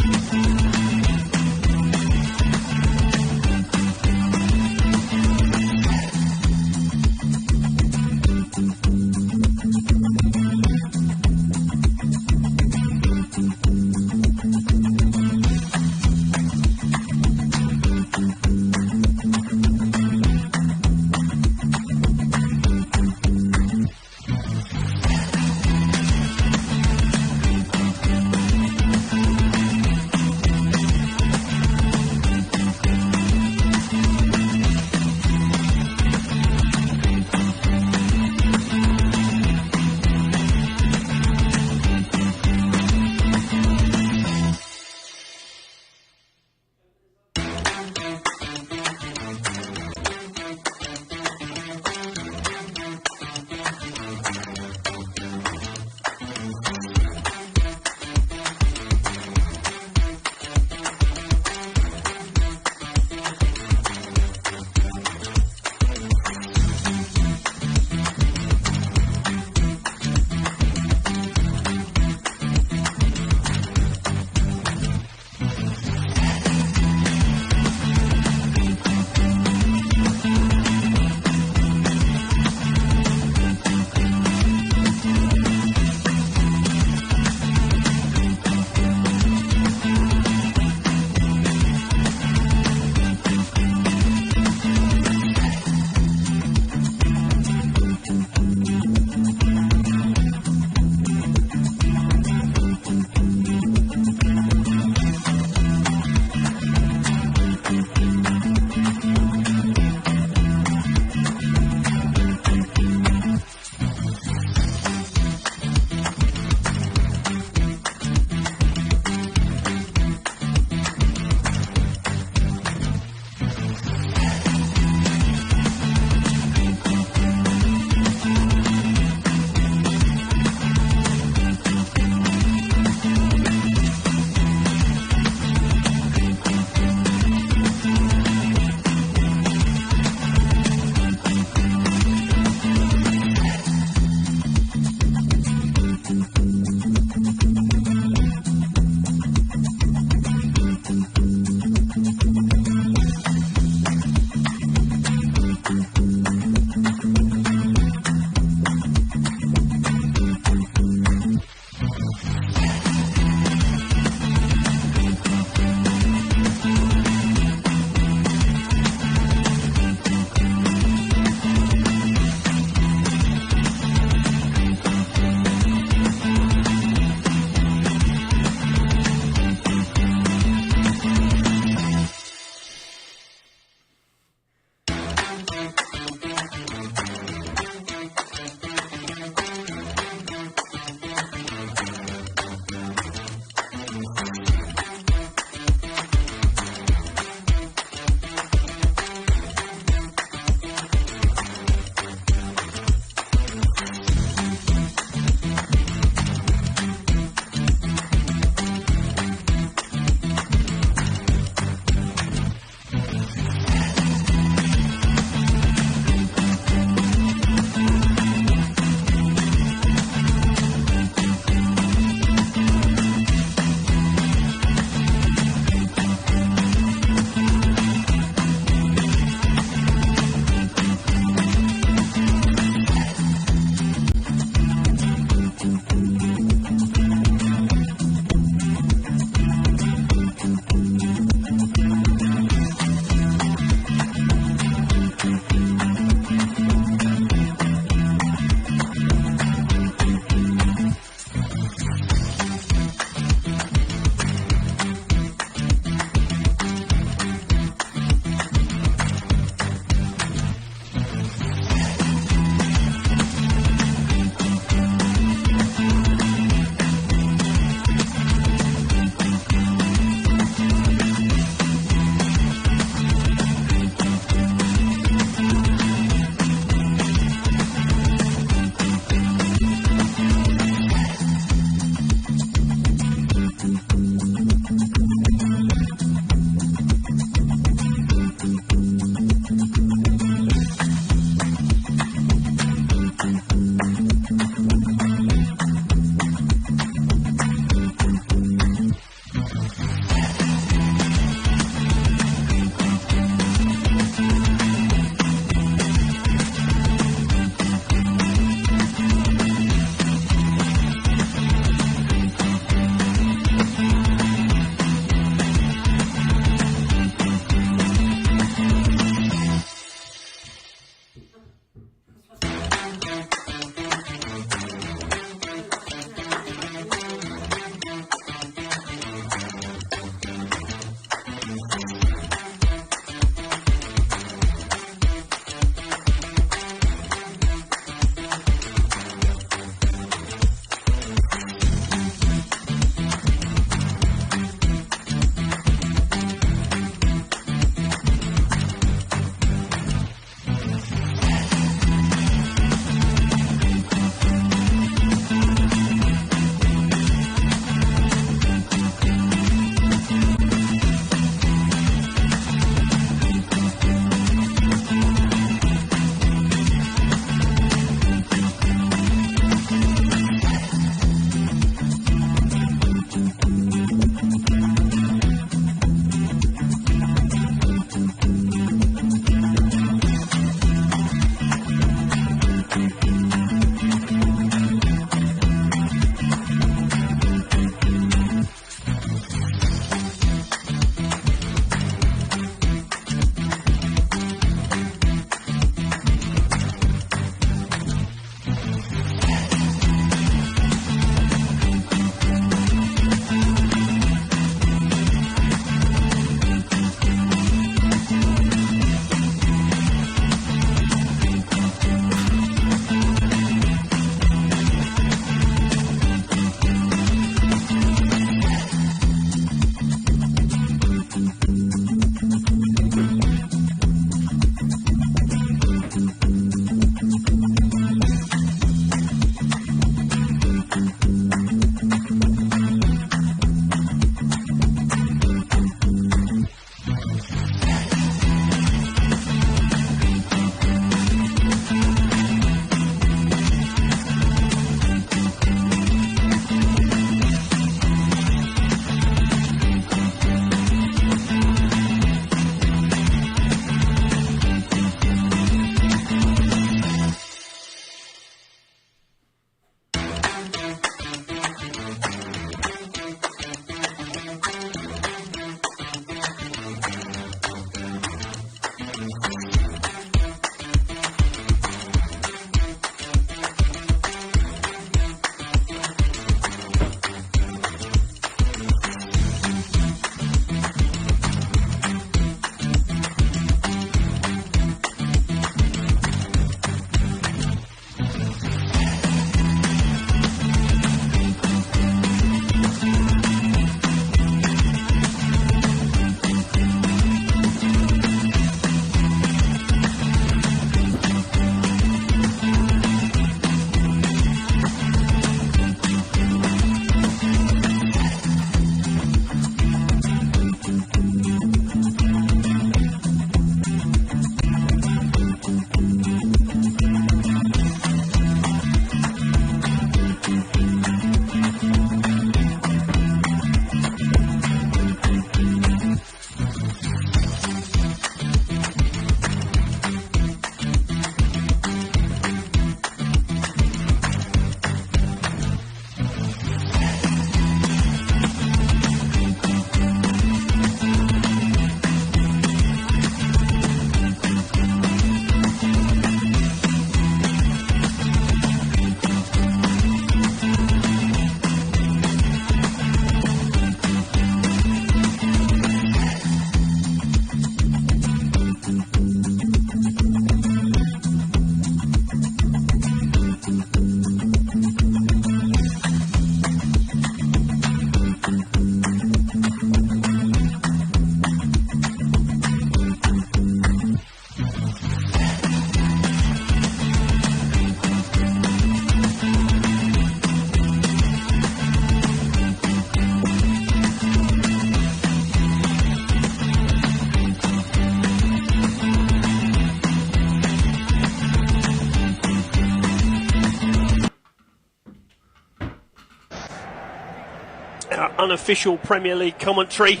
our unofficial Premier League commentary.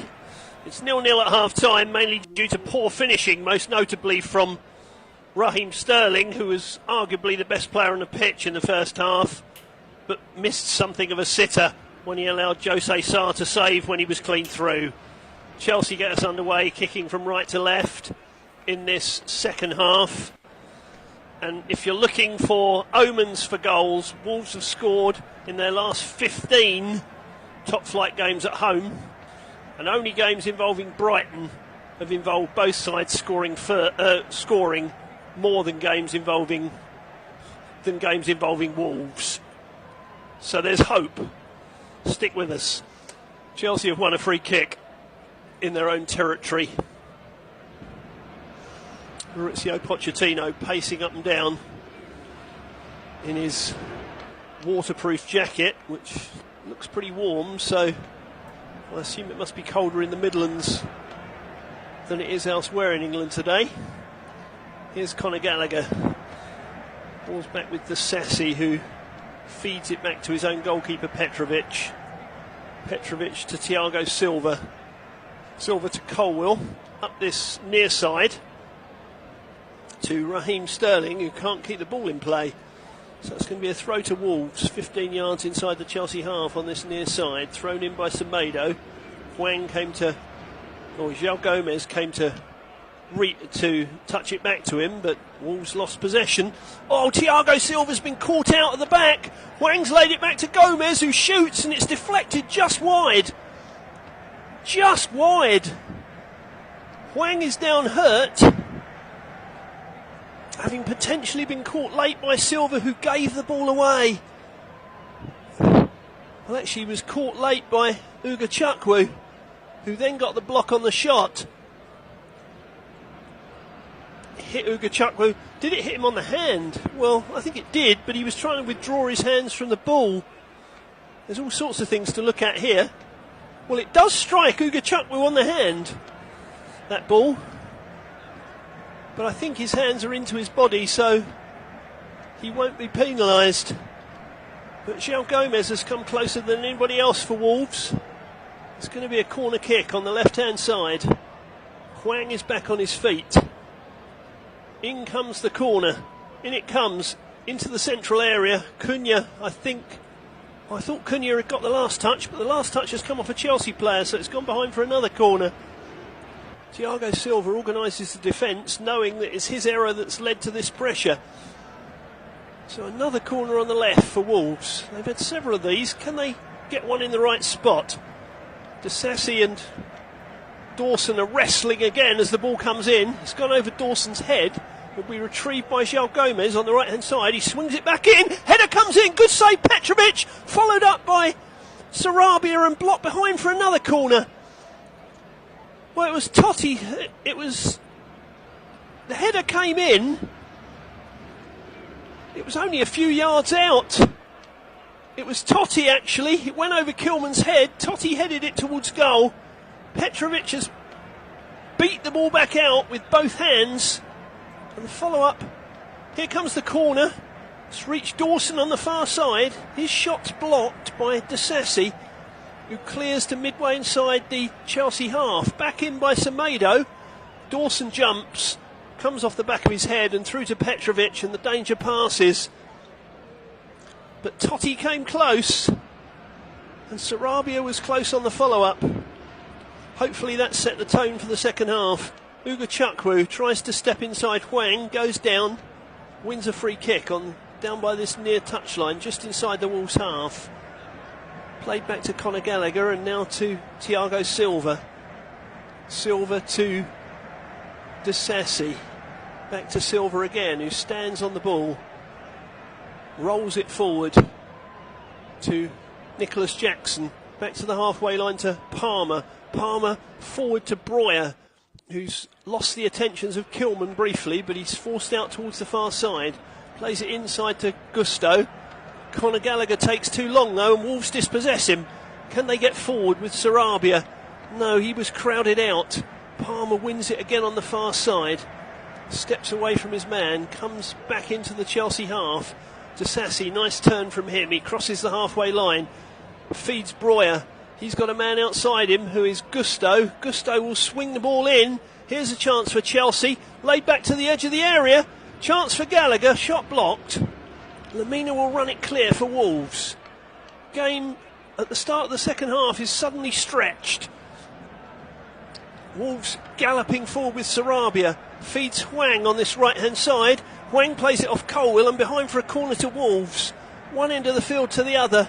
It's 0-0 at half-time, mainly due to poor finishing, most notably from Raheem Sterling, who was arguably the best player on the pitch in the first half, but missed something of a sitter when he allowed Jose Sarr to save when he was clean through. Chelsea get us underway, kicking from right to left in this second half. And if you're looking for omens for goals, Wolves have scored in their last 15 top-flight games at home, and only games involving Brighton have involved both sides scoring more than games involving Wolves. So there's hope. Stick with us. Chelsea have won a free kick in their own territory. Mauricio Pochettino pacing up and down in his waterproof jacket, which looks pretty warm, so I assume it must be colder in the Midlands than it is elsewhere in England today. Here's Conor Gallagher. Ball's back with the Sassy, who feeds it back to his own goalkeeper Petrovic. Petrovic to Thiago Silva. Silva to Colwill. Up this near side to Raheem Sterling, who can't keep the ball in play. So it's going to be a throw to Wolves, 15 yards inside the Chelsea half on this near side. Thrown in by Semedo. João Gomez came to touch it back to him, but Wolves lost possession. Oh, Thiago Silva's been caught out at the back. Hwang's laid it back to Gomez, who shoots, and it's deflected just wide. Just wide. Hwang is down hurt, having potentially been caught late by Silva, who gave the ball away. Well, actually, he was caught late by Uga Chukwu, who then got the block on the shot. Hit Uga Chukwu. Did it hit him on the hand? Well, I think it did, but he was trying to withdraw his hands from the ball. There's all sorts of things to look at here. Well, it does strike Uga Chukwu on the hand, that ball. But I think his hands are into his body, so he won't be penalised. But João Gomez has come closer than anybody else for Wolves. It's going to be a corner kick on the left-hand side. Hwang is back on his feet. In comes the corner. In it comes, into the central area. Cunha, I thought Cunha had got the last touch, but the last touch has come off a Chelsea player, so it's gone behind for another corner. Thiago Silva organises the defence, knowing that it's his error that's led to this pressure. So another corner on the left for Wolves. They've had several of these. Can they get one in the right spot? Disasi and Dawson are wrestling again as the ball comes in. It's gone over Dawson's head. Will be retrieved by João Gomez on the right hand side. He swings it back in. Header comes in. Good save, Petrovic. Followed up by Sarabia and blocked behind for another corner. Well, it was Totti. The header came in. It was only a few yards out. It was Totti, actually. It went over Kilman's head. Totti headed it towards goal. Petrovic has beat the ball back out with both hands. And the follow-up. Here comes the corner. It's reached Dawson on the far side. His shot's blocked by Disasi, who clears to midway inside the Chelsea half. Back in by Semedo. Dawson jumps, comes off the back of his head and through to Petrovic, and the danger passes. But Totti came close, and Sarabia was close on the follow-up. Hopefully that set the tone for the second half. Uga Chukwu tries to step inside Hwang, goes down, wins a free kick down by this near touchline, just inside the Wolves half. Played back to Conor Gallagher and now to Thiago Silva. Silva to Disasi. Back to Silva again, who stands on the ball. Rolls it forward to Nicholas Jackson. Back to the halfway line to Palmer. Palmer forward to Breuer, who's lost the attentions of Kilman briefly, but he's forced out towards the far side. Plays it inside to Gusto. Conor Gallagher takes too long though, and Wolves dispossess him. Can they get forward with Sarabia? No, he was crowded out. Palmer wins it again on the far side. Steps away from his man, comes back into the Chelsea half. Disasi, nice turn from him. He crosses the halfway line. Feeds Breuer. He's got a man outside him who is Gusto. Gusto will swing the ball in. Here's a chance for Chelsea. Laid back to the edge of the area. Chance for Gallagher. Shot blocked. Lemina will run it clear for Wolves. Game at the start of the second half is suddenly stretched. Wolves galloping forward with Sarabia. Feeds Hwang on this right hand side. Hwang plays it off Colwill and behind for a corner to Wolves. One end of the field to the other.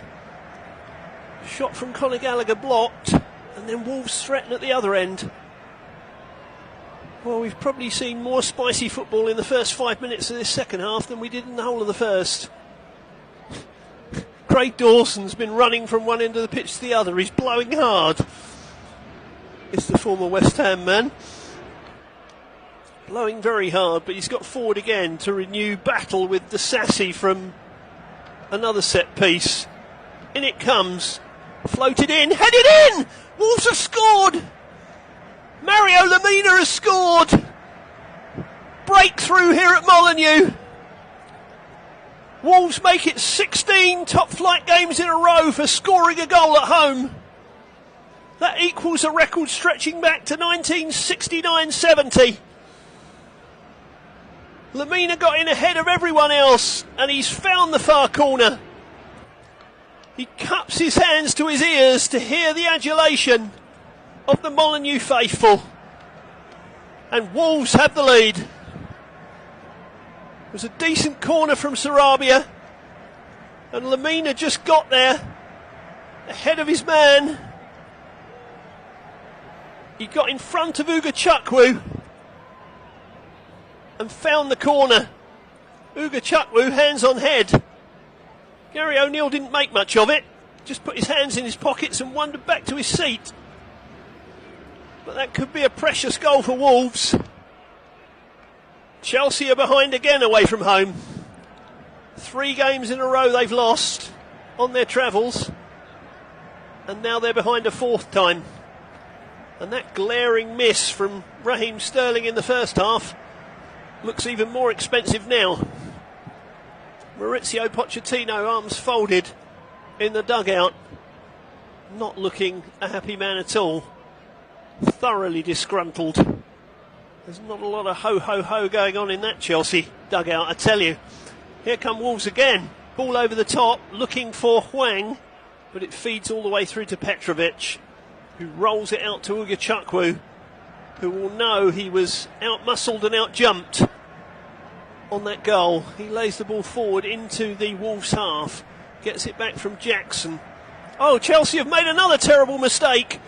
Shot from Conor Gallagher blocked, and then Wolves threaten at the other end. Well, we've probably seen more spicy football in the first 5 minutes of this second half than we did in the whole of the first. Craig Dawson's been running from one end of the pitch to the other. He's blowing hard. It's the former West Ham man. Blowing very hard, but he's got forward again to renew battle with the Sassy from another set piece. In it comes. Floated in, headed in! Wolves have scored! Mario Lemina has scored! Breakthrough here at Molineux. Wolves make it 16 top flight games in a row for scoring a goal at home. That equals a record stretching back to 1969-70. Lemina got in ahead of everyone else and he's found the far corner. He cups his hands to his ears to hear the adulation of the Molineux faithful. And Wolves have the lead. It was a decent corner from Sarabia. And Lemina just got there ahead of his man. He got in front of Uga Chukwu and found the corner. Uga Chukwu, hands on head. Gary O'Neill didn't make much of it, just put his hands in his pockets and wandered back to his seat. But that could be a precious goal for Wolves. Chelsea are behind again away from home. 3 games in a row they've lost on their travels, and now they're behind a 4th time. And that glaring miss from Raheem Sterling in the first half looks even more expensive now. Maurizio Pochettino, arms folded in the dugout, not looking a happy man at all. Thoroughly disgruntled. There's not a lot of ho-ho-ho going on in that Chelsea dugout, I tell you. Here come Wolves again. Ball over the top, looking for Hwang, but it feeds all the way through to Petrovic, who rolls it out to Uga Chukwu, who will know he was out-muscled and out-jumped on that goal. He lays the ball forward into the Wolves half, gets it back from Jackson. Oh, Chelsea have made another terrible mistake.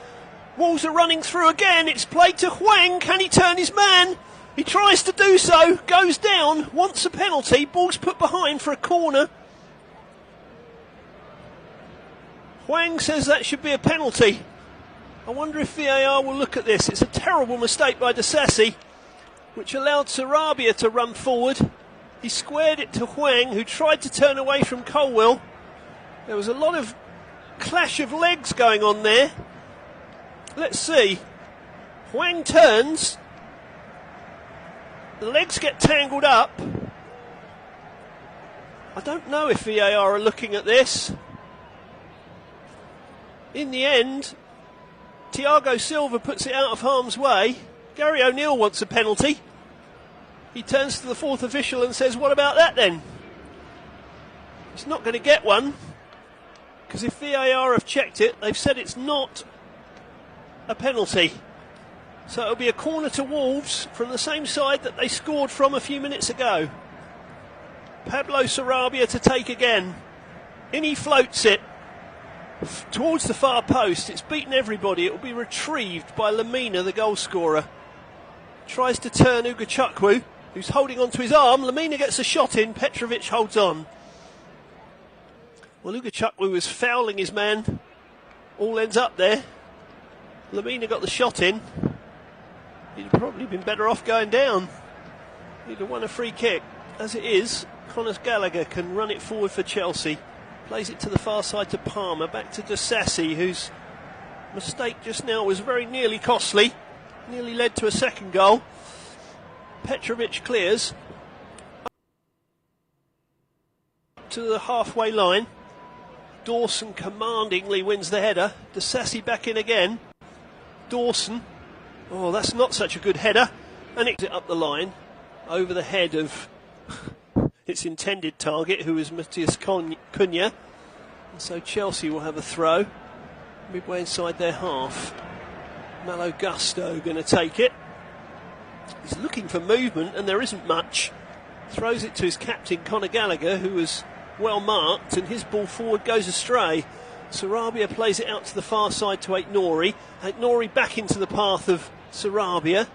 Wolves are running through again. It's played to Hwang. Can he turn his man? He tries to do so, goes down, wants a penalty. Ball's put behind for a corner. Hwang says that should be a penalty. I wonder if VAR will look at this. It's a terrible mistake by Disasi, which allowed Sarabia to run forward. He squared it to Hwang, who tried to turn away from Colwill. There was a lot of clash of legs going on there. Let's see. Hwang turns. The legs get tangled up. I don't know if VAR are looking at this. In the end, Thiago Silva puts it out of harm's way. Gary O'Neill wants a penalty. He turns to the 4th official and says, what about that then? He's not going to get one, because if VAR have checked it, they've said it's not a penalty. So it'll be a corner to Wolves from the same side that they scored from a few minutes ago. Pablo Sarabia to take again. In he floats it towards the far post. It's beaten everybody. It will be retrieved by Lemina, the goal scorer. Tries to turn Uga Chukwu, who's holding on to his arm. Lemina gets a shot in. Petrovic holds on. Well, Uga Chukwu was fouling his man. All ends up there. Lemina got the shot in. He'd have probably been better off going down. He'd have won a free kick. As it is, Conor Gallagher can run it forward for Chelsea. Plays it to the far side to Palmer. Back to Disasi, whose mistake just now was very nearly costly. Nearly led to a second goal. Petrovic clears to the halfway line. Dawson commandingly wins the header. Desassi back in again. Dawson. Oh, that's not such a good header. And it's up the line over the head of its intended target, who is Matthias Cunha. And so Chelsea will have a throw midway inside their half. Malo Gusto going to take it. He's looking for movement, and there isn't much. Throws it to his captain, Conor Gallagher, who was well marked, and his ball forward goes astray. Sarabia plays it out to the far side to Aitnori. Aitnori back into the path of Sarabia.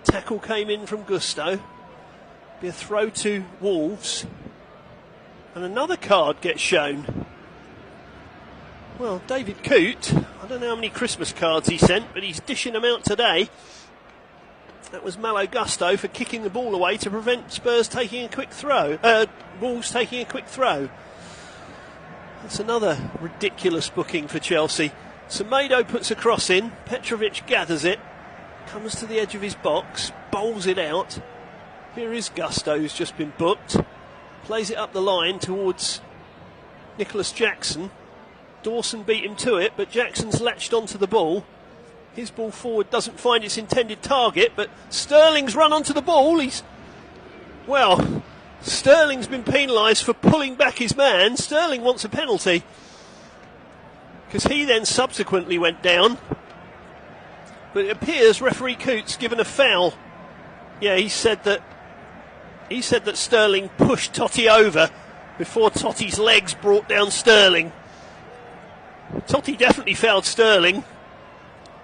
Tackle came in from Gusto. Be a throw to Wolves. And another card gets shown. Well, David Coote, I don't know how many Christmas cards he sent, but he's dishing them out today. That was Malo Gusto for kicking the ball away to prevent Spurs taking a quick throw. Wolves taking a quick throw. That's another ridiculous booking for Chelsea. Semedo puts a cross in. Petrovic gathers it. Comes to the edge of his box. Bowls it out. Here is Gusto, who's just been booked. Plays it up the line towards Nicholas Jackson. Dawson beat him to it, but Jackson's latched onto the ball. His ball forward doesn't find its intended target, but Sterling's run onto the ball. Sterling's been penalised for pulling back his man. Sterling wants a penalty, because he then subsequently went down. But it appears referee Coote's given a foul. Yeah, he said that Sterling pushed Totti over before Totti's legs brought down Sterling. Totti definitely fouled Sterling.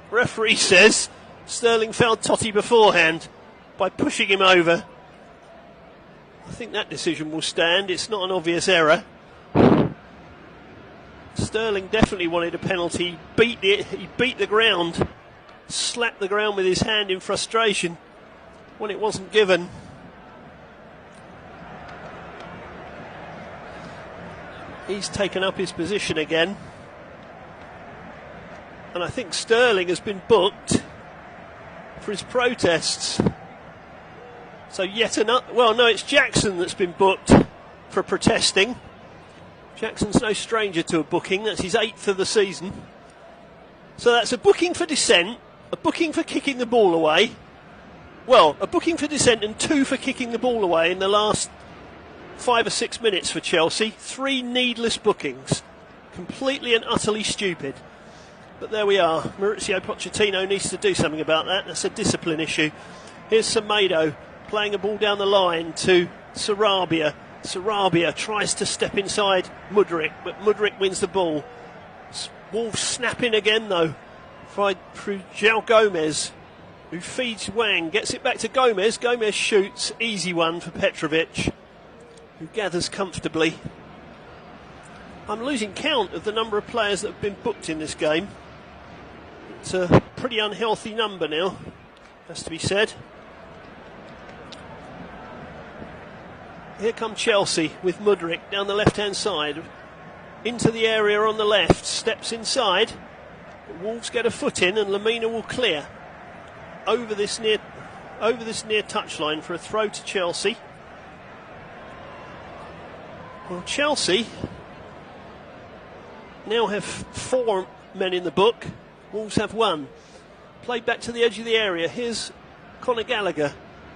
Referee says Sterling fouled Totti beforehand by pushing him over. I think that decision will stand. It's not an obvious error. Sterling definitely wanted a penalty. He beat the ground. Slapped the ground with his hand in frustration when it wasn't given. He's taken up his position again. And I think Sterling has been booked for his protests. So yet another... Well, no, it's Jackson that's been booked for protesting. Jackson's no stranger to a booking. That's his 8th of the season. So that's a booking for dissent, a booking for kicking the ball away. Well, a booking for dissent and 2 for kicking the ball away in the last 5 or 6 minutes for Chelsea. 3 needless bookings. Completely and utterly stupid. But there we are. Mauricio Pochettino needs to do something about that. That's a discipline issue. Here's Semedo playing a ball down the line to Sarabia. Sarabia tries to step inside Mudryk, but Mudryk wins the ball. Wolves snapping again, though, through João Gomez, who feeds Wang. Gets it back to Gomez. Gomez shoots. Easy one for Petrovic, who gathers comfortably. I'm losing count of the number of players that have been booked in this game. It's a pretty unhealthy number now, has to be said. Here come Chelsea with Mudryk down the left-hand side. Into the area on the left, steps inside. Wolves get a foot in and Lamina will clear over this near touchline for a throw to Chelsea. Well, Chelsea now have 4 men in the book. Wolves have 1. Played back to the edge of the area. Here's Conor Gallagher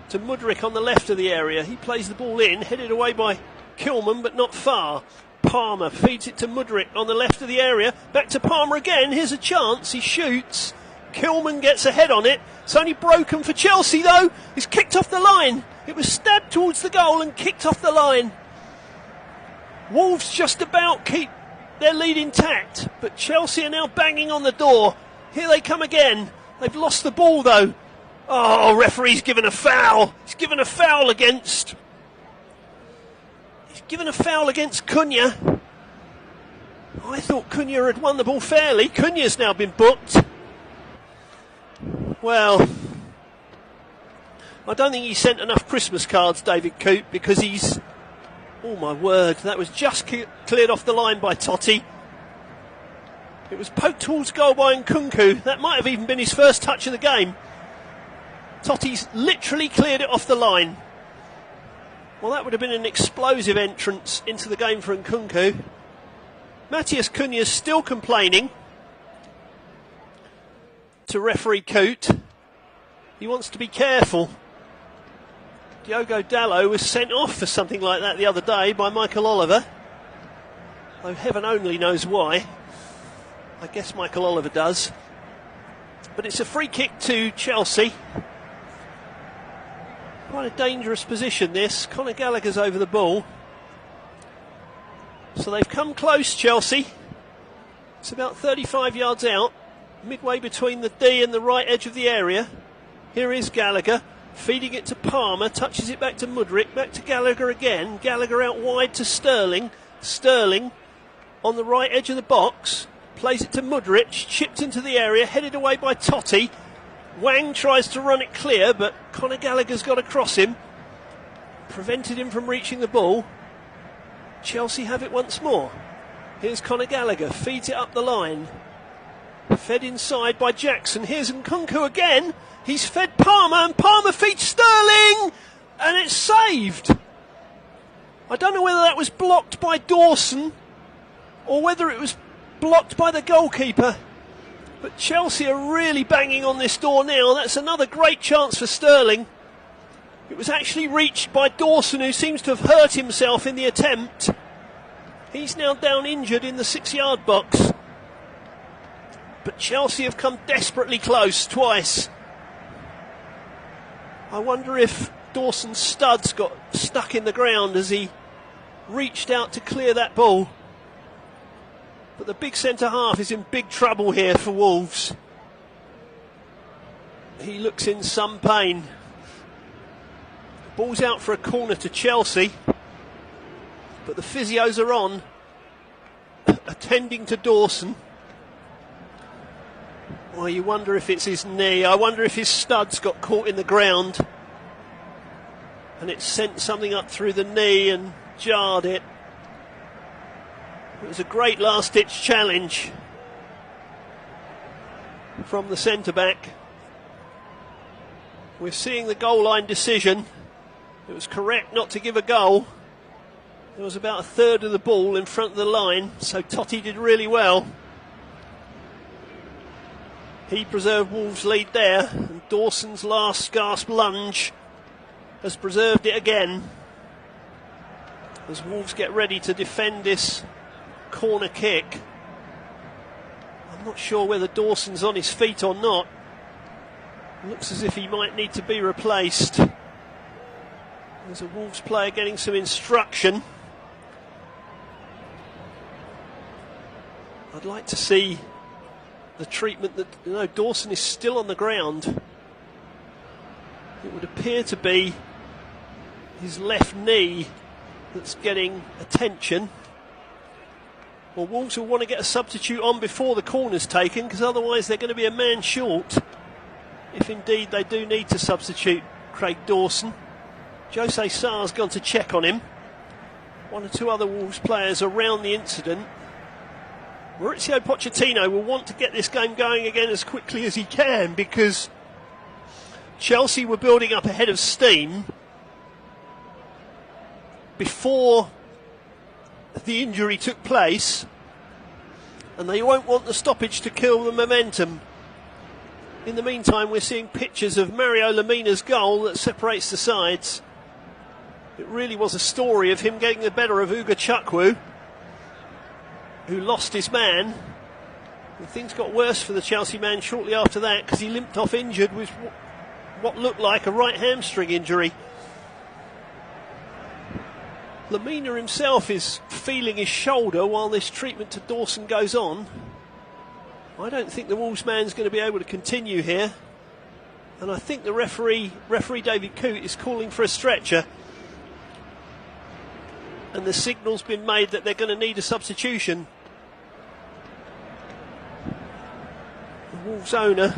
to Mudryk on the left of the area. He plays the ball in, headed away by Kilman, but not far. Palmer feeds it to Mudryk on the left of the area. Back to Palmer again. Here's a chance. He shoots. Kilman gets a head on it. It's only broken for Chelsea, though. It's kicked off the line. It was stabbed towards the goal and kicked off the line. Wolves just about keep their lead intact, but Chelsea are now banging on the door. Here they come again. They've lost the ball, though. Oh, referee's given a foul. He's given a foul against Cunha. I thought Cunha had won the ball fairly. Cunha's now been booked. Well, I don't think he sent enough Christmas cards, David Coote, because he's... Oh my word, that was just cleared off the line by Totti. It was poked towards goal by Nkunku. That might have even been his first touch of the game. Totti's literally cleared it off the line. Well, that would have been an explosive entrance into the game for Nkunku. Matthias Cunha's still complaining to referee Coote. He wants to be careful. Diogo Dalot was sent off for something like that the other day by Michael Oliver, though heaven only knows why. I guess Michael Oliver does. But it's a free kick to Chelsea. Quite a dangerous position this. Conor Gallagher's over the ball. So they've come close, Chelsea. It's about 35 yards out, midway between the D and the right edge of the area. Here is Gallagher, feeding it to Palmer, touches it back to Mudryk, back to Gallagher again. Gallagher out wide to Sterling. Sterling on the right edge of the box, plays it to Mudryk, chipped into the area, headed away by Totti. Wang tries to run it clear, but Conor Gallagher's got across him, prevented him from reaching the ball. Chelsea have it once more. Here's Conor Gallagher, feeds it up the line. Fed inside by Jackson. Here's Nkunku again. He's fed Palmer, and Palmer feeds Sterling, and it's saved. I don't know whether that was blocked by Dawson or whether it was blocked by the goalkeeper. But Chelsea are really banging on this door now. That's another great chance for Sterling. It was actually reached by Dawson, who seems to have hurt himself in the attempt. He's now down injured in the 6-yard box. But Chelsea have come desperately close twice. I wonder if Dawson's studs got stuck in the ground as he reached out to clear that ball. But the big centre-half is in big trouble here for Wolves. He looks in some pain. Ball's out for a corner to Chelsea. But the physios are on, attending to Dawson. Well, you wonder if it's his knee. I wonder if his studs got caught in the ground and it sent something up through the knee and jarred it. It was a great last-ditch challenge from the centre-back. We're seeing the goal line decision. It was correct not to give a goal. There was about a third of the ball in front of the line, so Totti did really well. He preserved Wolves' lead there, and Dawson's last gasp lunge has preserved it again. As Wolves get ready to defend this corner kick. I'm not sure whether Dawson's on his feet or not. Looks as if he might need to be replaced. There's a Wolves player getting some instruction. I'd like to see the treatment that, Dawson is still on the ground. It would appear to be his left knee that's getting attention. Well, Wolves will want to get a substitute on before the corner's taken, because otherwise they're going to be a man short, if indeed they do need to substitute Craig Dawson. Jose Sarr's gone to check on him. One or two other Wolves players around the incident. Maurizio Pochettino will want to get this game going again as quickly as he can, because Chelsea were building up a head of steam before the injury took place, and they won't want the stoppage to kill the momentum. In the meantime, we're seeing pictures of Mario Lemina's goal that separates the sides. It really was a story of him getting the better of Uga Chukwu, who lost his man. And things got worse for the Chelsea man shortly after that, because he limped off injured with what looked like a right hamstring injury. Lemina himself is feeling his shoulder while this treatment to Dawson goes on. I don't think the Wolves man's going to be able to continue here, and I think the referee David Coote is calling for a stretcher, and the signal's been made that they're going to need a substitution. The Wolves owner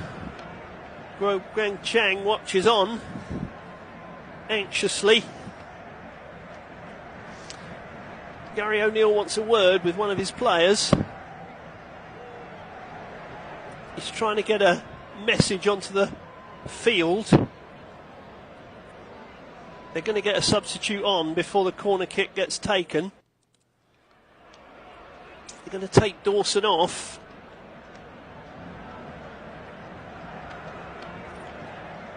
Guo Guangchang watches on anxiously. Gary O'Neill wants a word with one of his players. He's trying to get a message onto the field. They're going to get a substitute on before the corner kick gets taken. They're going to take Dawson off.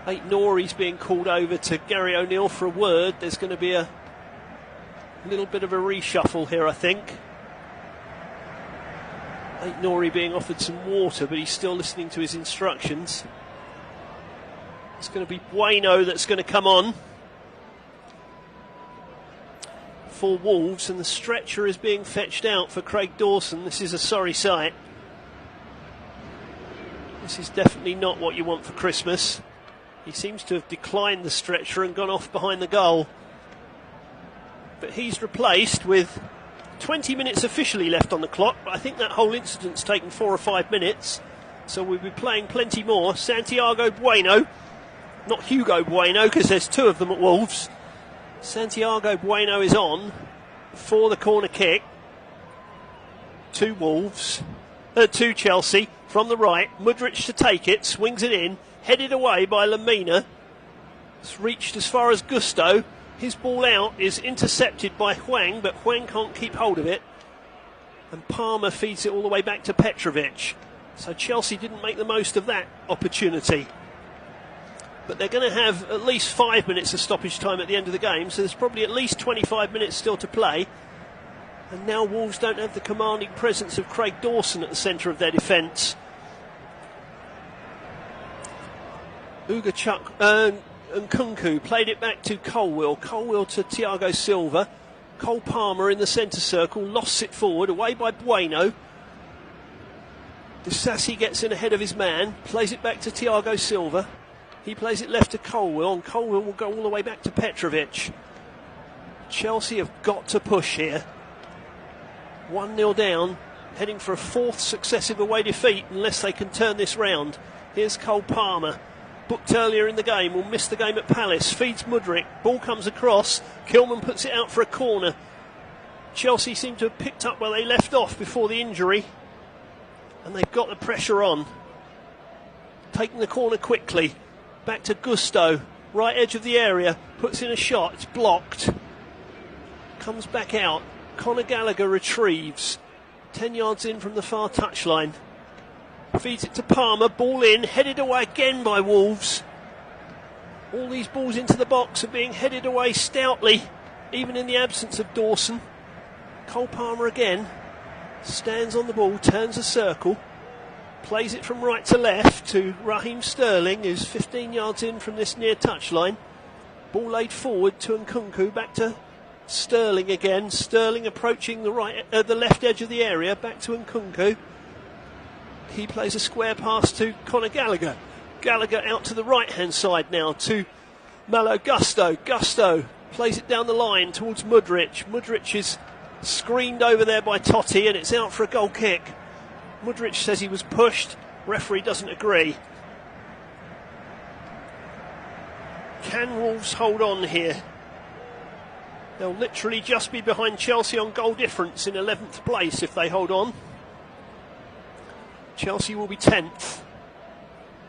Nori's being called over to Gary O'Neill for a word. There's going to be a little bit of a reshuffle here, I think. Nori being offered some water, but he's still listening to his instructions. It's going to be Bueno that's going to come on for Wolves, and the stretcher is being fetched out for Craig Dawson. This is a sorry sight. This is definitely not what you want for Christmas. He seems to have declined the stretcher and gone off behind the goal. But he's replaced with 20 minutes officially left on the clock, but I think that whole incident's taken 4 or 5 minutes, so we'll be playing plenty more. Santiago Bueno, not Hugo Bueno, because there's 2 of them at Wolves. Santiago Bueno is on for the corner kick to Wolves, to Chelsea from the right. Mudryk to take it, swings it in, headed away by Lamina. It's reached as far as Gusto. His ball out is intercepted by Hwang, but Hwang can't keep hold of it. And Palmer feeds it all the way back to Petrovic. So Chelsea didn't make the most of that opportunity. But they're going to have at least 5 minutes of stoppage time at the end of the game, so there's probably at least 25 minutes still to play. And now Wolves don't have the commanding presence of Craig Dawson at the centre of their defence. Ugachuk and Kunku played it back to Colwill. Colwill to Thiago Silva. Cole Palmer in the centre circle, lost it forward, away by Bueno. Disasi gets in ahead of his man, plays it back to Thiago Silva. He plays it left to Colwill, and Colwill will go all the way back to Petrovic. Chelsea have got to push here. 1-0 down, heading for a 4th successive away defeat unless they can turn this round. Here's Cole Palmer, booked earlier in the game, will miss the game at Palace, feeds Mudryk, ball comes across, Kilman puts it out for a corner. Chelsea seem to have picked up where they left off before the injury, and they've got the pressure on. Taking the corner quickly, back to Gusto, right edge of the area, puts in a shot, it's blocked, comes back out. Conor Gallagher retrieves, 10 yards in from the far touchline. Feeds it to Palmer, ball in, headed away again by Wolves. All these balls into the box are being headed away stoutly, even in the absence of Dawson. Cole Palmer again, stands on the ball, turns a circle, plays it from right to left to Raheem Sterling, who's 15 yards in from this near touchline. Ball laid forward to Nkunku, back to Sterling again. Sterling approaching the left edge of the area, back to Nkunku. He plays a square pass to Conor Gallagher. Gallagher out to the right-hand side now to Malo Gusto. Gusto plays it down the line towards Mudryk. Mudryk is screened over there by Totti, and it's out for a goal kick. Mudryk says he was pushed. Referee doesn't agree. Can Wolves hold on here? They'll literally just be behind Chelsea on goal difference in 11th place if they hold on. Chelsea will be 10th.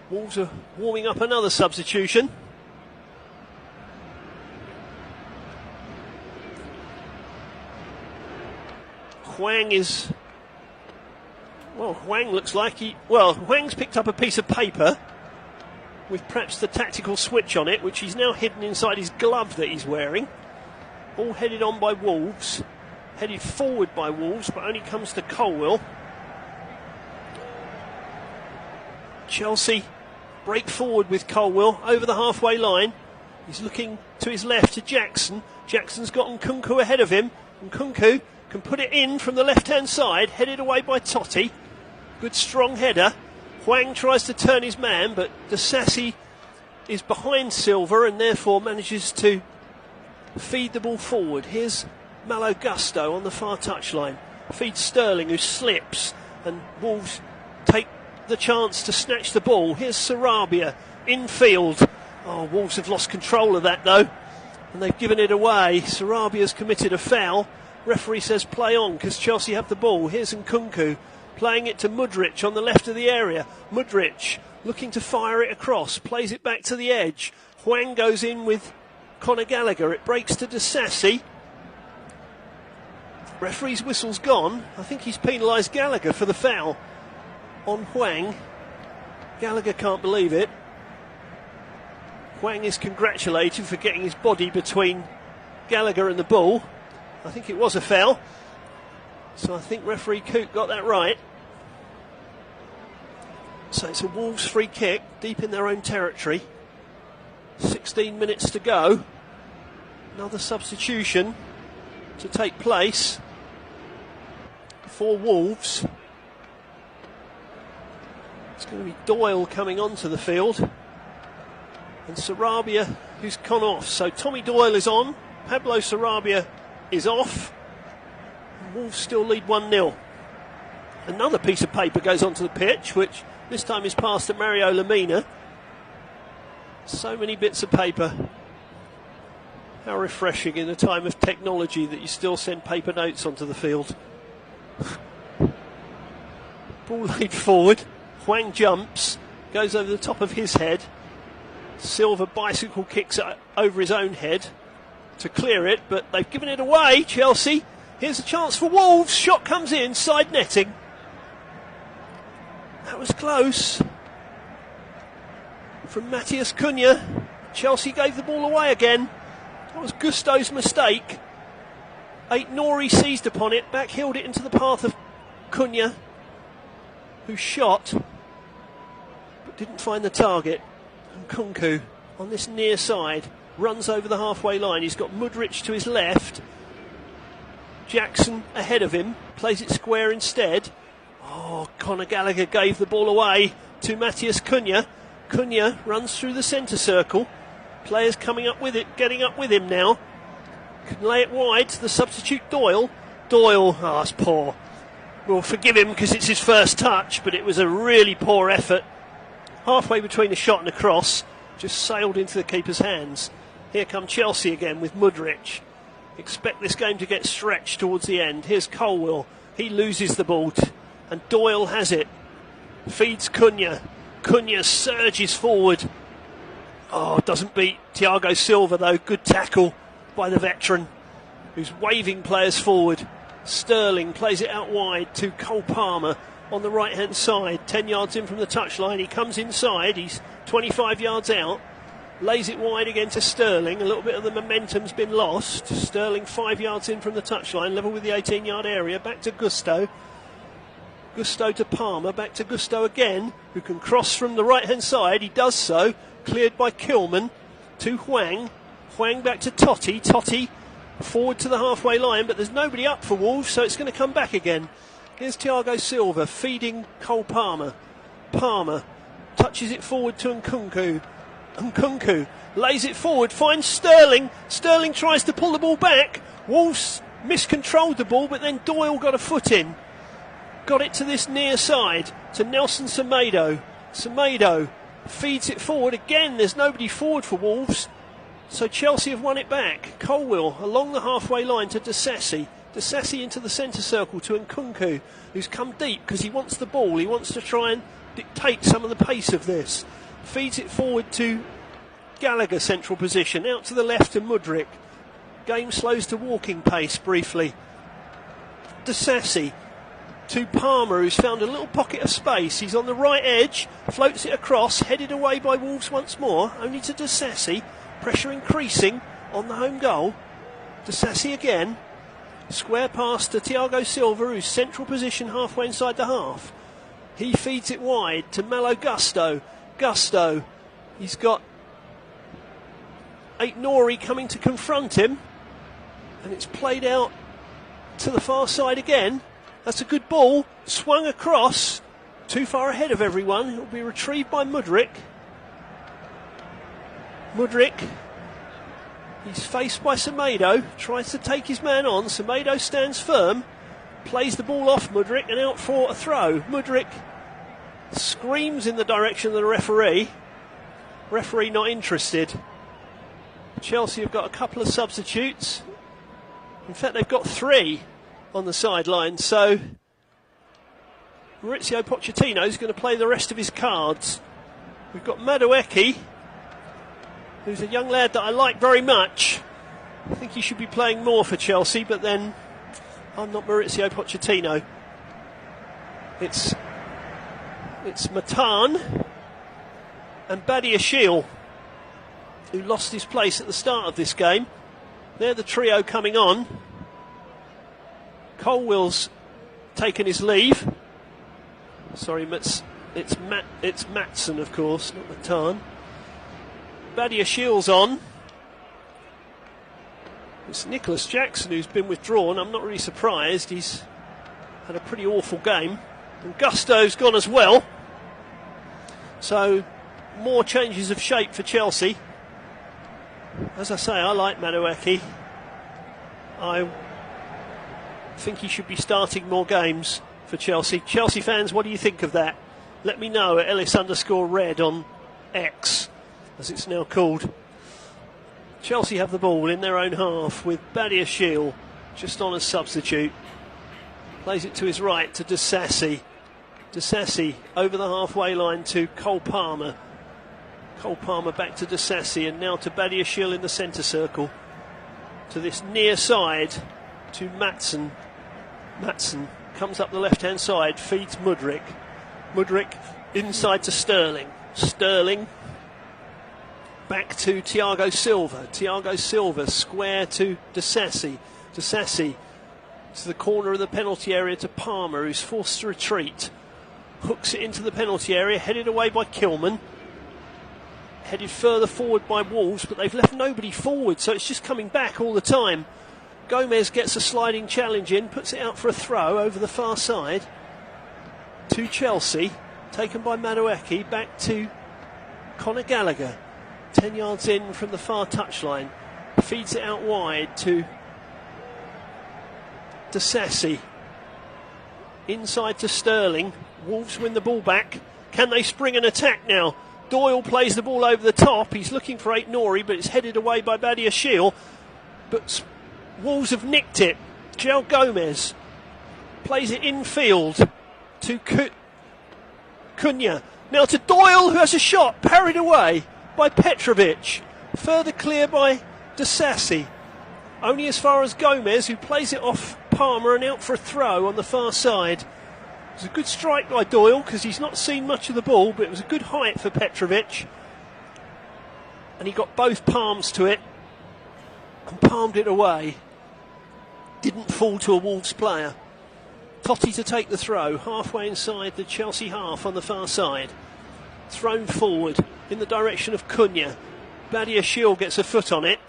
Wolves are warming up another substitution. Hwang is... Well, Hwang looks like Hwang's picked up a piece of paper with perhaps the tactical switch on it, which he's now hidden inside his glove that he's wearing. All headed on by Wolves. Headed forward by Wolves, but only comes to Colwill. Chelsea break forward with Colwill over the halfway line. He's looking to his left to Jackson. Jackson's got Nkunku ahead of him. Nkunku can put it in from the left-hand side, headed away by Totti. Good strong header. Hwang tries to turn his man, but Disasi is behind Silva and therefore manages to feed the ball forward. Here's Malo Gusto on the far touchline. Feeds Sterling, who slips, and Wolves take the chance to snatch the ball. Here's Sarabia infield. Oh, Wolves have lost control of that though, and they've given it away. Sarabia's committed a foul. Referee says play on because Chelsea have the ball. Here's Nkunku playing it to Mudryk on the left of the area. Mudryk looking to fire it across, plays it back to the edge. Hwang goes in with Conor Gallagher. It breaks to Disasi. Referee's whistle's gone. I think he's penalised Gallagher for the foul on Hwang. Gallagher can't believe it. Hwang is congratulated for getting his body between Gallagher and the ball. I think it was a foul. So I think referee Coote got that right. So it's a Wolves free kick deep in their own territory. 16 minutes to go. Another substitution to take place for Wolves. It's going to be Doyle coming onto the field. And Sarabia, who's gone off. So Tommy Doyle is on. Pablo Sarabia is off. And Wolves still lead 1-0. Another piece of paper goes onto the pitch, which this time is passed to Mario Lamina. So many bits of paper. How refreshing in a time of technology that you still send paper notes onto the field. Ball laid forward. Hwang jumps, goes over the top of his head. Silva bicycle kicks over his own head to clear it, but they've given it away, Chelsea. Here's a chance for Wolves. Shot comes in, side netting. That was close. From Matheus Cunha. Chelsea gave the ball away again. That was Gusto's mistake. Aït-Nouri seized upon it, backheeled it into the path of Cunha, who shot, but didn't find the target. And Kunku on this near side runs over the halfway line. He's got Mudryk to his left. Jackson ahead of him, plays it square instead. Oh, Conor Gallagher gave the ball away to Matheus Cunha. Cunha runs through the centre circle. Players coming up with it, getting up with him now. Can lay it wide to the substitute Doyle. Doyle, it's poor. We'll forgive him because it's his first touch, but it was a really poor effort. Halfway between a shot and a cross, just sailed into the keeper's hands. Here come Chelsea again with Mudryk. Expect this game to get stretched towards the end. Here's Colwill. He loses the ball, and Doyle has it. Feeds Cunha. Cunha surges forward. Doesn't beat Thiago Silva though. Good tackle by the veteran, who's waving players forward. Sterling plays it out wide to Cole Palmer on the right hand side, 10 yards in from the touchline. He comes inside, he's 25 yards out, lays it wide again to Sterling. A little bit of the momentum's been lost. Sterling 5 yards in from the touchline, level with the 18-yard area. Back to Gusto. Gusto to Palmer, back to Gusto again, who can cross from the right hand side. He does so, cleared by Kilman to Hwang. Hwang back to Totti. Totti forward to the halfway line, but there's nobody up for Wolves, so it's going to come back again. Here's Thiago Silva feeding Cole Palmer. Palmer touches it forward to Nkunku. Nkunku lays it forward, finds Sterling. Sterling tries to pull the ball back. Wolves miscontrolled the ball, but then Doyle got a foot in. Got it to this near side, to Nelson Semedo. Semedo feeds it forward. Again, there's nobody forward for Wolves. So Chelsea have won it back. Colwill along the halfway line to Disasi. Disasi into the centre circle to Nkunku, who's come deep because he wants the ball. He wants to try and dictate some of the pace of this. Feeds it forward to Gallagher, central position. Out to the left to Mudryk. Game slows to walking pace briefly. Disasi to Palmer, who's found a little pocket of space. He's on the right edge, floats it across, headed away by Wolves once more, only to Disasi. Pressure increasing on the home goal. Disasi again. Square pass to Thiago Silva, who's central position halfway inside the half. He feeds it wide to Malo Gusto. Gusto. He's got Aït-Nouri coming to confront him. And it's played out to the far side again. That's a good ball. Swung across. Too far ahead of everyone. It will be retrieved by Mudryk. Mudryk. He's faced by Semedo, tries to take his man on. Semedo stands firm, plays the ball off Mudryk and out for a throw. Mudryk screams in the direction of the referee. Referee not interested. Chelsea have got a couple of substitutes. In fact, they've got 3 on the sideline. So Maurizio Pochettino is going to play the rest of his cards. We've got Madueke, who's a young lad that I like very much. I think he should be playing more for Chelsea, but then I'm not Maurizio Pochettino. It's Matan and Badiashile, who lost his place at the start of this game. They're the trio coming on. Colwell's taken his leave. Sorry, it's Matson, of course, not Matan. Badiashile's on. It's Nicholas Jackson who's been withdrawn. I'm not really surprised. He's had a pretty awful game. And Gusto's gone as well. So, more changes of shape for Chelsea. As I say, I like Madueke. I think he should be starting more games for Chelsea. Chelsea fans, what do you think of that? Let me know at Ellis_red on X, as it's now called. Chelsea have the ball in their own half with Badiashile just on as substitute. Plays it to his right to Disasi. Disasi over the halfway line to Cole Palmer. Cole Palmer back to Disasi, and now to Badiashile in the centre circle. To this near side to Matson. Matson comes up the left-hand side, feeds Mudryk. Mudryk inside to Sterling. Sterling back to Thiago Silva. Thiago Silva square to Disasi. Disasi to the corner of the penalty area to Palmer, who's forced to retreat. Hooks it into the penalty area, headed away by Kilman. Headed further forward by Wolves, but they've left nobody forward, so it's just coming back all the time. Gomez gets a sliding challenge in, puts it out for a throw over the far side to Chelsea, taken by Madueke, back to Conor Gallagher, 10 yards in from the far touchline, feeds it out wide to Disasi, inside to Sterling. Wolves win the ball back. Can they spring an attack now? Doyle plays the ball over the top. He's looking for Aït-Nouri, but it's headed away by Badiashile. But Wolves have nicked it. João Gomez plays it infield to Cunha. Now to Doyle, who has a shot, parried away by Petrovic. Further clear by Disasi. Only as far as Gomez, who plays it off Palmer and out for a throw on the far side. It was a good strike by Doyle because he's not seen much of the ball, but it was a good height for Petrovic. And he got both palms to it and palmed it away. Didn't fall to a Wolves player. Totti to take the throw, halfway inside the Chelsea half on the far side. Thrown forward in the direction of Cunha. Badiashile gets a foot on it.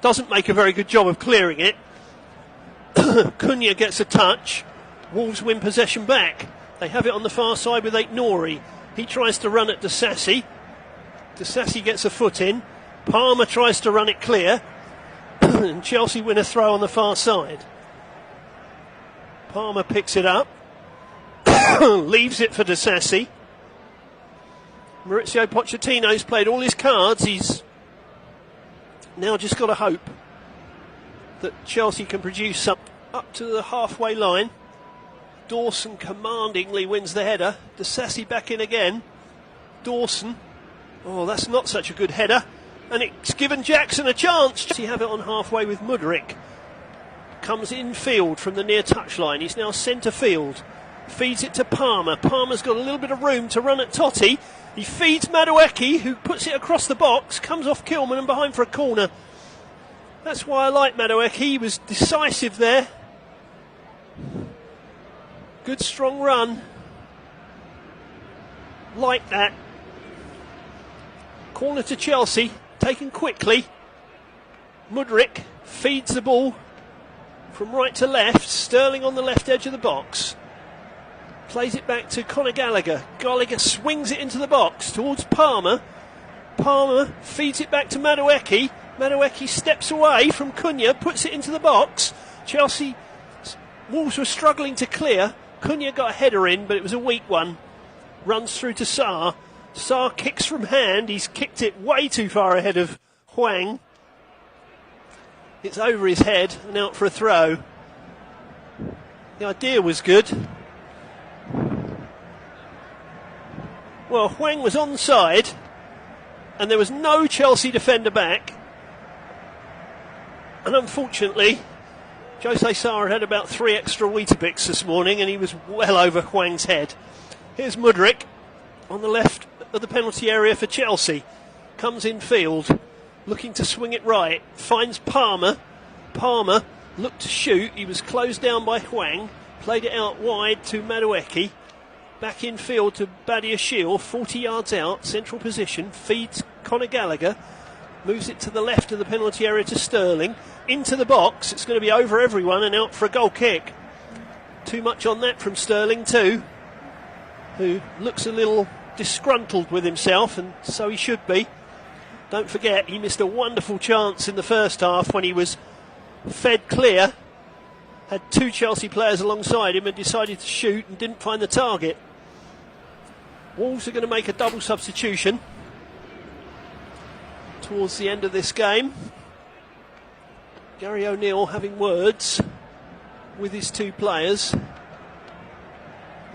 Doesn't make a very good job of clearing it. Cunha gets a touch. Wolves win possession back. They have it on the far side with Aït-Nouri. He tries to run at Disasi. Disasi gets a foot in. Palmer tries to run it clear. And Chelsea win a throw on the far side. Palmer picks it up. Leaves it for Disasi. Maurizio Pochettino's played all his cards. He's now just got to hope that Chelsea can produce some. Up to the halfway line. Dawson commandingly wins the header. Disasi back in again. Dawson. Oh, that's not such a good header. And it's given Jackson a chance. He have it on halfway with Mudryk. Comes infield from the near touchline. He's now centre field. Feeds it to Palmer. Palmer's got a little bit of room to run at Totti. He feeds Madueke, who puts it across the box. Comes off Kilman and behind for a corner. That's why I like Madueke. He was decisive there. Good strong run. Like that. Corner to Chelsea. Taken quickly. Mudryk feeds the ball from right to left. Sterling on the left edge of the box. Plays it back to Conor Gallagher. Gallagher swings it into the box towards Palmer. Palmer feeds it back to Madueke. Madueke steps away from Cunha, puts it into the box. Chelsea, Wolves were struggling to clear. Cunha got a header in, but it was a weak one. Runs through to Sarr. Sarr kicks from hand. He's kicked it way too far ahead of Hwang. It's over his head and out for a throw. The idea was good. Well, Hwang was onside, and there was no Chelsea defender back. And unfortunately, Jose Sarr had about 3 extra Weetabix this morning and he was well over Hwang's head. Here's Mudryk on the left of the penalty area for Chelsea. Comes in field, looking to swing it right. Finds Palmer. Palmer looked to shoot. He was closed down by Hwang. Played it out wide to Madueke. Back in field to Badiashile. 40 yards out, central position. Feeds Conor Gallagher. Moves it to the left of the penalty area to Sterling. Into the box. It's going to be over everyone and out for a goal kick. Too much on that from Sterling too, who looks a little disgruntled with himself, and so he should be. Don't forget, he missed a wonderful chance in the first half when he was fed clear. Had 2 Chelsea players alongside him and decided to shoot and didn't find the target. Wolves are going to make a double substitution towards the end of this game. Gary O'Neill having words with his 2 players.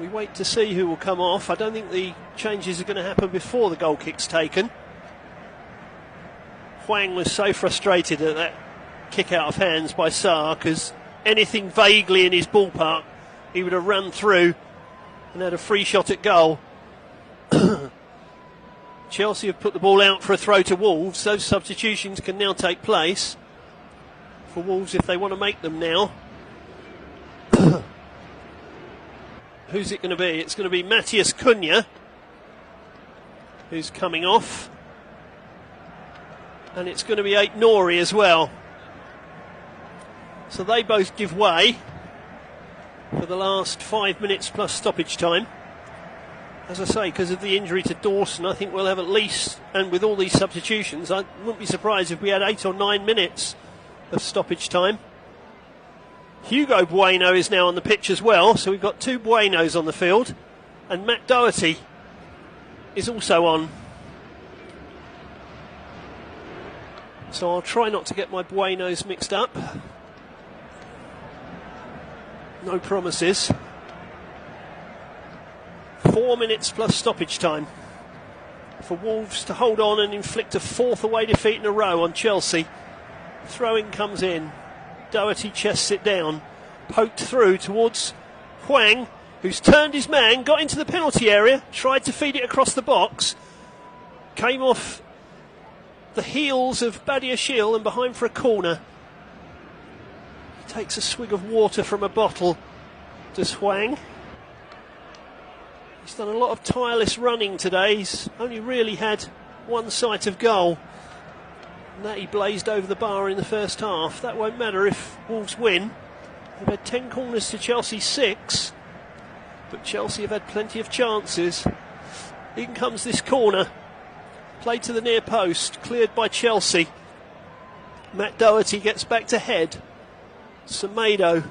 We wait to see who will come off. I don't think the changes are going to happen before the goal kick's taken. Hwang was so frustrated at that kick out of hands by Sarr, because anything vaguely in his ballpark he would have run through and had a free shot at goal. Chelsea have put the ball out for a throw to Wolves. Those substitutions can now take place for Wolves if they want to make them now. Who's it going to be? It's going to be Matthias Cunha who's coming off, and it's going to be Ait Nouri as well. So they both give way for the last 5 minutes plus stoppage time. As I say, because of the injury to Dawson, I think we'll have at least, and with all these substitutions, I wouldn't be surprised if we had 8 or 9 minutes of stoppage time. Hugo Bueno is now on the pitch as well, so we've got 2 Buenos on the field, and Matt Doherty is also on. So I'll try not to get my Buenos mixed up. No promises. 4 minutes plus stoppage time for Wolves to hold on and inflict a 4th away defeat in a row on Chelsea. Throw-in comes in. Doherty chests it down. Poked through towards Hwang, who's turned his man, got into the penalty area, tried to feed it across the box. Came off the heels of Badiashile and behind for a corner. He takes a swig of water from a bottle. Does Hwang? He's done a lot of tireless running today. He's only really had 1 sight of goal, and that he blazed over the bar in the first half. That won't matter if Wolves win. They've had 10 corners to Chelsea's 6, but Chelsea have had plenty of chances. In comes this corner, played to the near post, cleared by Chelsea. Matt Doherty gets back to head. Semedo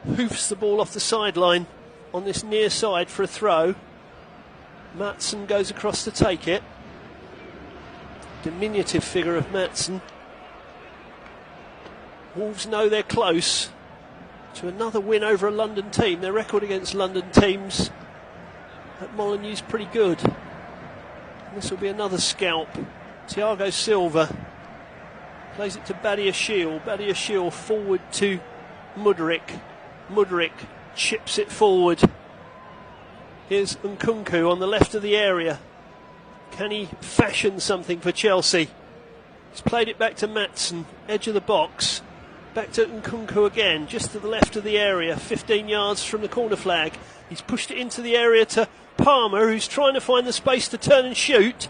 hoofs the ball off the sideline on this near side for a throw. Maatsen goes across to take it. Diminutive figure of Maatsen. Wolves know they're close to another win over a London team. Their record against London teams at Molineux's pretty good. And this will be another scalp. Thiago Silva plays it to Badiashile. Badiashile forward to Mudryk. Mudryk chips it forward. Here's Nkunku on the left of the area. Can he fashion something for Chelsea? He's played it back to Maatsen, edge of the box. Back to Nkunku again, just to the left of the area, 15 yards from the corner flag. He's pushed it into the area to Palmer, who's trying to find the space to turn and shoot.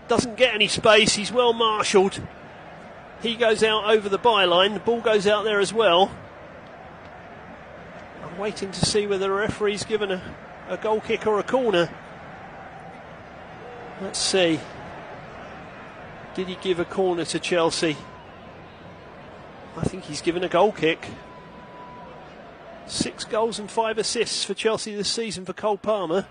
Doesn't get any space, he's well marshalled. He goes out over the byline, the ball goes out there as well. I'm waiting to see whether the referee's given a goal kick or a corner. Let's see. Did he give a corner to Chelsea? I think he's given a goal kick. 6 goals and 5 assists for Chelsea this season for Cole Palmer.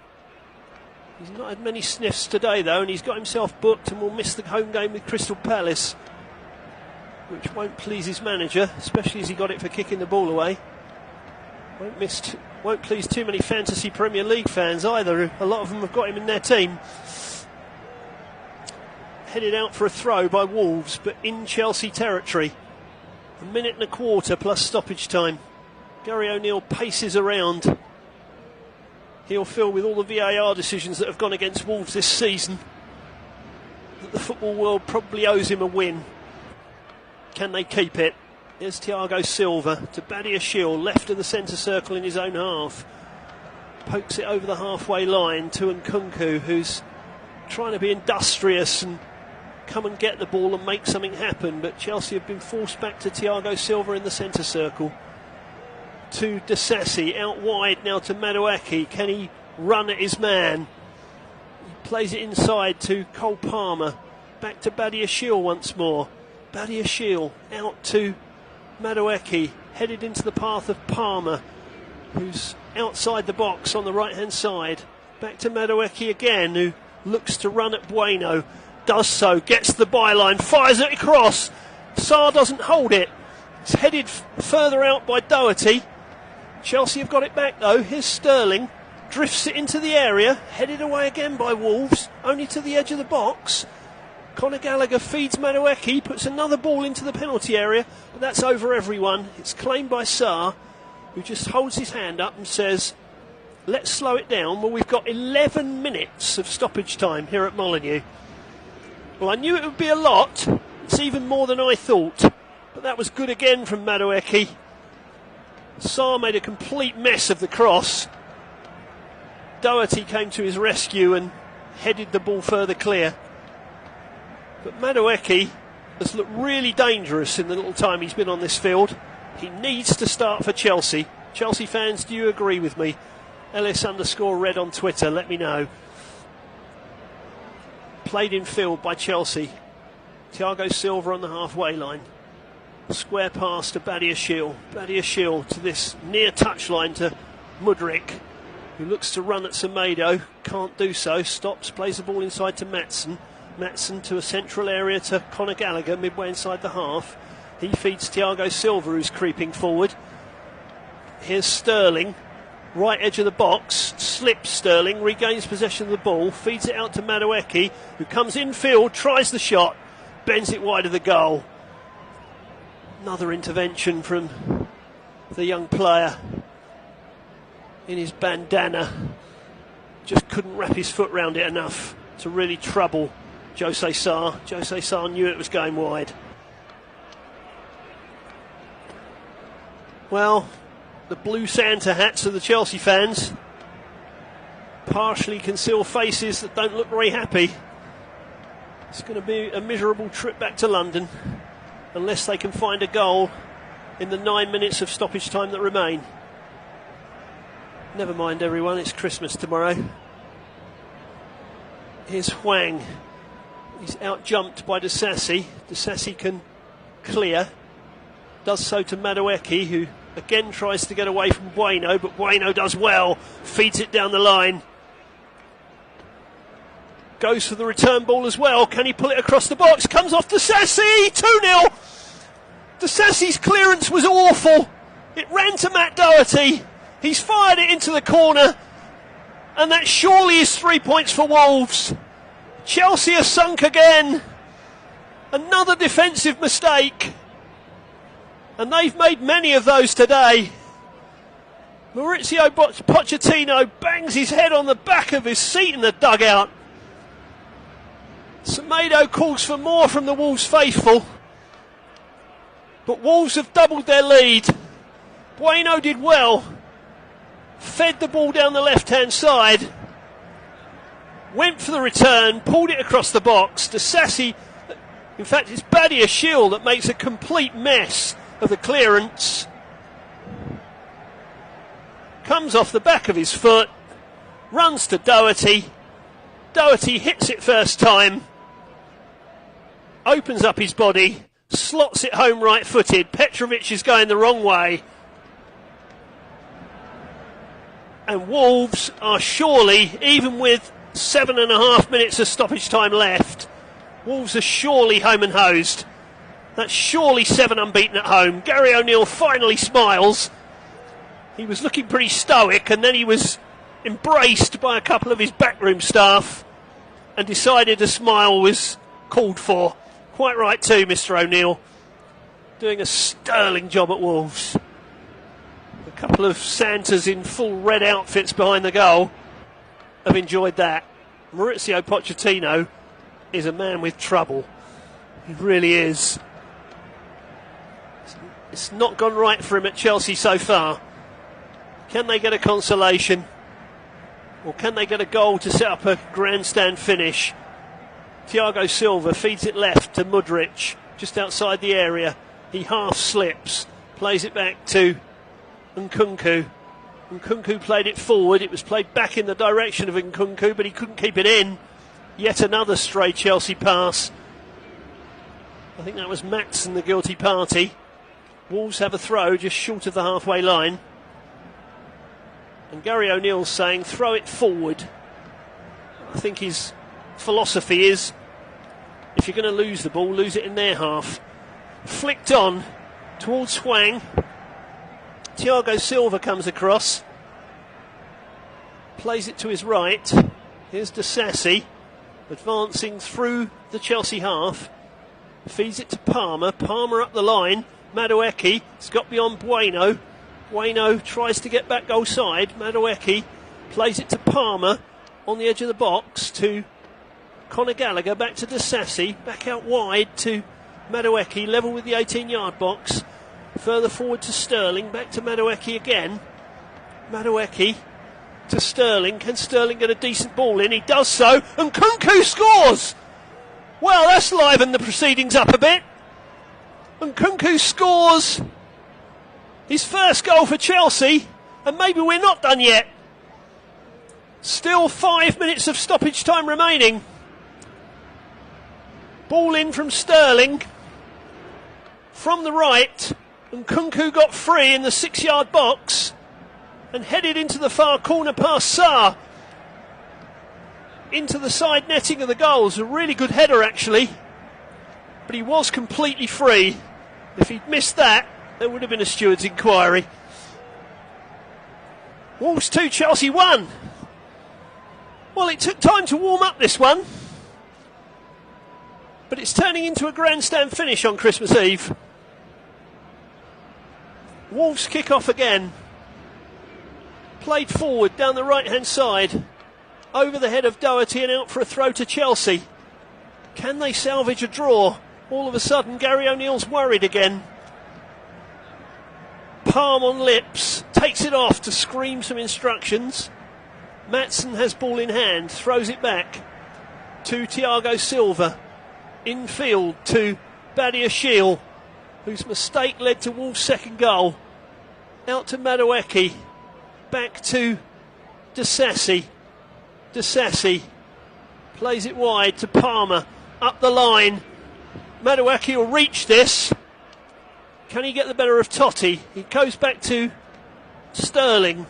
He's not had many sniffs today though, and he's got himself booked and will miss the home game with Crystal Palace, which won't please his manager, especially as he got it for kicking the ball away. Won't please too many fantasy Premier League fans either. A lot of them have got him in their team. Headed out for a throw by Wolves, but in Chelsea territory. A minute and a quarter plus stoppage time. Gary O'Neill paces around. He'll feel, with all the VAR decisions that have gone against Wolves this season, that the football world probably owes him a win. Can they keep it? Here's Thiago Silva to Badiashile, left of the centre circle in his own half. Pokes it over the halfway line to Nkunku, who's trying to be industrious and come and get the ball and make something happen, but Chelsea have been forced back to Thiago Silva in the centre circle. To Disasi, out wide now to Madueke. Can he run at his man? He plays it inside to Cole Palmer. Back to Badiashile once more. Badiashile out to Madueke, headed into the path of Palmer, who's outside the box on the right hand side. Back to Madueke again, who looks to run at Bueno. Does so, gets the byline, fires it across. Sarr doesn't hold it. It's headed further out by Doherty. Chelsea have got it back though. Here's Sterling, drifts it into the area, headed away again by Wolves, only to the edge of the box. Conor Gallagher feeds Madueke, puts another ball into the penalty area, but that's over everyone. It's claimed by Sarr, who just holds his hand up and says, let's slow it down. Well, we've got 11 minutes of stoppage time here at Molineux. Well, I knew it would be a lot. It's even more than I thought. But that was good again from Madueke. Sarr made a complete mess of the cross. Doherty came to his rescue and headed the ball further clear. But Madueke has looked really dangerous in the little time he's been on this field. He needs to start for Chelsea. Chelsea fans, do you agree with me? Ellis_red on Twitter, let me know. Played in field by Chelsea. Thiago Silva on the halfway line. Square pass to Badiashile. Badiashile to this near touchline to Mudryk, who looks to run at Semedo. Can't do so. Stops, plays the ball inside to Maatsen. Maatsen to a central area to Conor Gallagher, midway inside the half. He feeds Thiago Silva, who's creeping forward. Here's Sterling, right edge of the box, slips Sterling, regains possession of the ball, feeds it out to Madueke, who comes infield, tries the shot, bends it wide of the goal. Another intervention from the young player in his bandana. Just couldn't wrap his foot round it enough to really trouble Jose Sarr. Jose Sarr knew it was going wide. Well, the blue Santa hats of the Chelsea fans partially conceal faces that don't look very happy. It's going to be a miserable trip back to London unless they can find a goal in the 9 minutes of stoppage time that remain. Never mind everyone, it's Christmas tomorrow. Here's Hwang. He's out-jumped by Disasi. Disasi can clear. Does so to Madueke, who again tries to get away from Bueno, but Bueno does well. Feeds it down the line. Goes for the return ball as well. Can he pull it across the box? Comes off Disasi. 2-0. Disasi's clearance was awful. It ran to Matt Doherty. He's fired it into the corner. And that surely is 3 points for Wolves. Chelsea are sunk again. Another defensive mistake. And they've made many of those today. Maurizio Pochettino bangs his head on the back of his seat in the dugout. Semedo calls for more from the Wolves faithful. But Wolves have doubled their lead. Bueno did well. Fed the ball down the left-hand side. Went for the return, pulled it across the box. Disasi, in fact it's Badiashile that makes a complete mess of the clearance. Comes off the back of his foot, runs to Doherty. Doherty hits it first time, opens up his body, slots it home right-footed. Petrovic is going the wrong way. And Wolves are surely, even with 7.5 minutes of stoppage time left, Wolves are surely home and hosed. That's surely 7 unbeaten at home. Gary O'Neill finally smiles. He was looking pretty stoic, and then he was embraced by a couple of his backroom staff and decided a smile was called for. Quite right too, Mr. O'Neill. doing a sterling job at Wolves. A couple of Santas in full red outfits behind the goal have enjoyed that. Maurizio Pochettino is a man with trouble. He really is. It's not gone right for him at Chelsea so far. Can they get a consolation? Or can they get a goal to set up a grandstand finish? Thiago Silva feeds it left to Mudryk, just outside the area. He half slips, plays it back to Nkunku. Nkunku played it forward. It was played back in the direction of Nkunku, but he couldn't keep it in. Yet another stray Chelsea pass. I think that was Maatsen, the guilty party. Wolves have a throw just short of the halfway line. And Gary O'Neill's saying, throw it forward. I think his philosophy is, if you're going to lose the ball, lose it in their half. Flicked on towards Hwang. Thiago Silva comes across. Plays it to his right. Here's Disasi, advancing through the Chelsea half. Feeds it to Palmer. Palmer up the line. Madueke. It's got beyond Bueno. Bueno tries to get back goal side. Madueke plays it to Palmer on the edge of the box to Conor Gallagher. Back to Disasi. Back out wide to Madueke. Level with the 18-yard box. Further forward to Sterling. Back to Madueke again. Madueke to Sterling. Can Sterling get a decent ball in? He does so. And Nkunku scores! Well, that's livened the proceedings up a bit. And Nkunku scores his first goal for Chelsea. And maybe we're not done yet. Still 5 minutes of stoppage time remaining. Ball in from Sterling. From the right. And Nkunku got free in the 6-yard box. And headed into the far corner past Sarr. Into the side netting of the goals. A really good header actually, but he was completely free. If he'd missed that, there would have been a steward's inquiry. Wolves 2, Chelsea 1. Well, it took time to warm up this one, but it's turning into a grandstand finish on Christmas Eve. Wolves kick off again. Played forward down the right hand side. Over the head of Doherty and out for a throw to Chelsea. Can they salvage a draw? All of a sudden, Gary O'Neill's worried again. Palm on lips, takes it off to scream some instructions. Maatsen has ball in hand, throws it back to Thiago Silva. Infield to Badiashile, whose mistake led to Wolves' second goal. Out to Madueke. Back to Disasi. Disasi plays it wide to Palmer, up the line. Madueke will reach this. Can he get the better of Totti? He goes back to Sterling.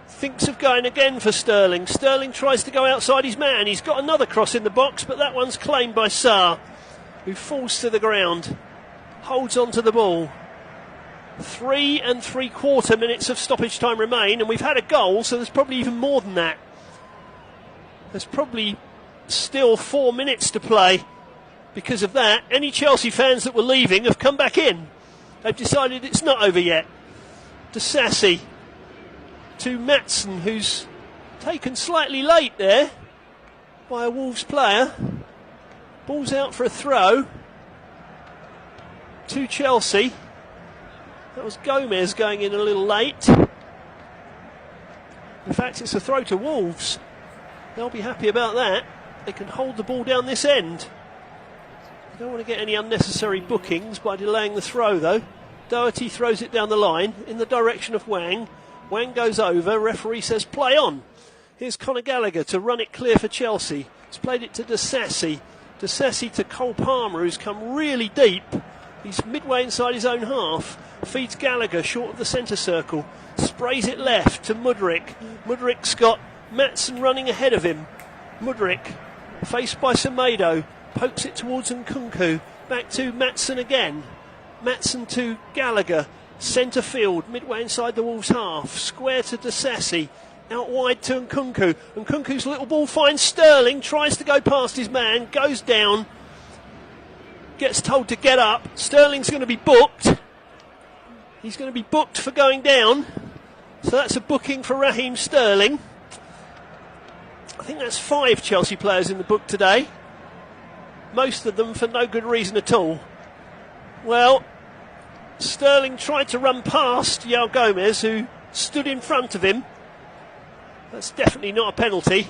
Thinks of going again for Sterling. Sterling tries to go outside his man. He's got another cross in the box, but that one's claimed by Sarr, who falls to the ground. Holds on to the ball. 3 3/4 minutes of stoppage time remain, and we've had a goal, so there's probably even more than that. There's probably still 4 minutes to play. Because of that, any Chelsea fans that were leaving have come back in. They've decided it's not over yet. Disasi to Maatsen, who's taken slightly late there by a Wolves player. Ball's out for a throw to Chelsea. That was Gomez going in a little late. In fact, it's a throw to Wolves. They'll be happy about that. They can hold the ball down this end. They don't want to get any unnecessary bookings by delaying the throw, though. Doherty throws it down the line in the direction of Hwang. Hwang goes over. Referee says play on. Here's Conor Gallagher to run it clear for Chelsea. He's played it to Disasi. Disasi to Cole Palmer, who's come really deep. He's midway inside his own half. Feeds Gallagher short of the centre circle. Sprays it left to Mudryk. Mudryk's got Maatsen running ahead of him. Mudryk, faced by Semedo, pokes it towards Nkunku. Back to Maatsen again. Maatsen to Gallagher. Centre field, midway inside the Wolves' half. Square to Disasi. Out wide to Nkunku. Nkunku's little ball finds Sterling. Tries to go past his man. Goes down. gets told to get up. Sterling's going to be booked. He's going to be booked for going down. So that's a booking for Raheem Sterling. I think that's 5 Chelsea players in the book today. Most of them for no good reason at all. Well, Sterling tried to run past João Gomez, who stood in front of him. That's definitely not a penalty.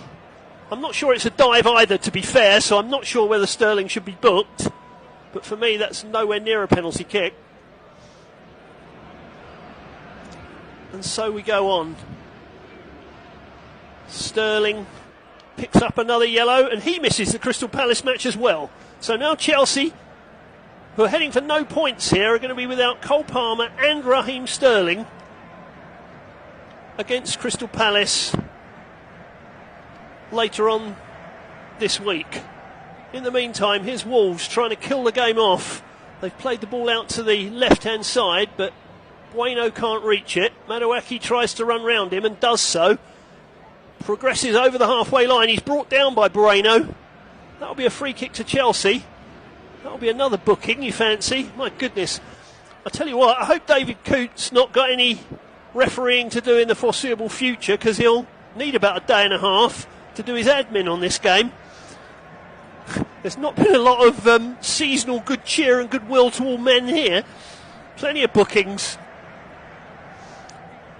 I'm not sure it's a dive either, to be fair, so I'm not sure whether Sterling should be booked. But for me, that's nowhere near a penalty kick. And so we go on. Sterling picks up another yellow, and he misses the Crystal Palace match as well. So now Chelsea, who are heading for no points here, are going to be without Cole Palmer and Raheem Sterling against Crystal Palace later on this week. In the meantime, here's Wolves trying to kill the game off. They've played the ball out to the left-hand side, but Bueno can't reach it. Madueke tries to run round him and does so. Progresses over the halfway line. He's brought down by Bueno. That'll be a free kick to Chelsea. That'll be another booking, you fancy? My goodness. I tell you what, I hope David Coote's not got any refereeing to do in the foreseeable future, because he'll need about a day and a half to do his admin on this game. There's not been a lot of seasonal good cheer and goodwill to all men here. Plenty of bookings.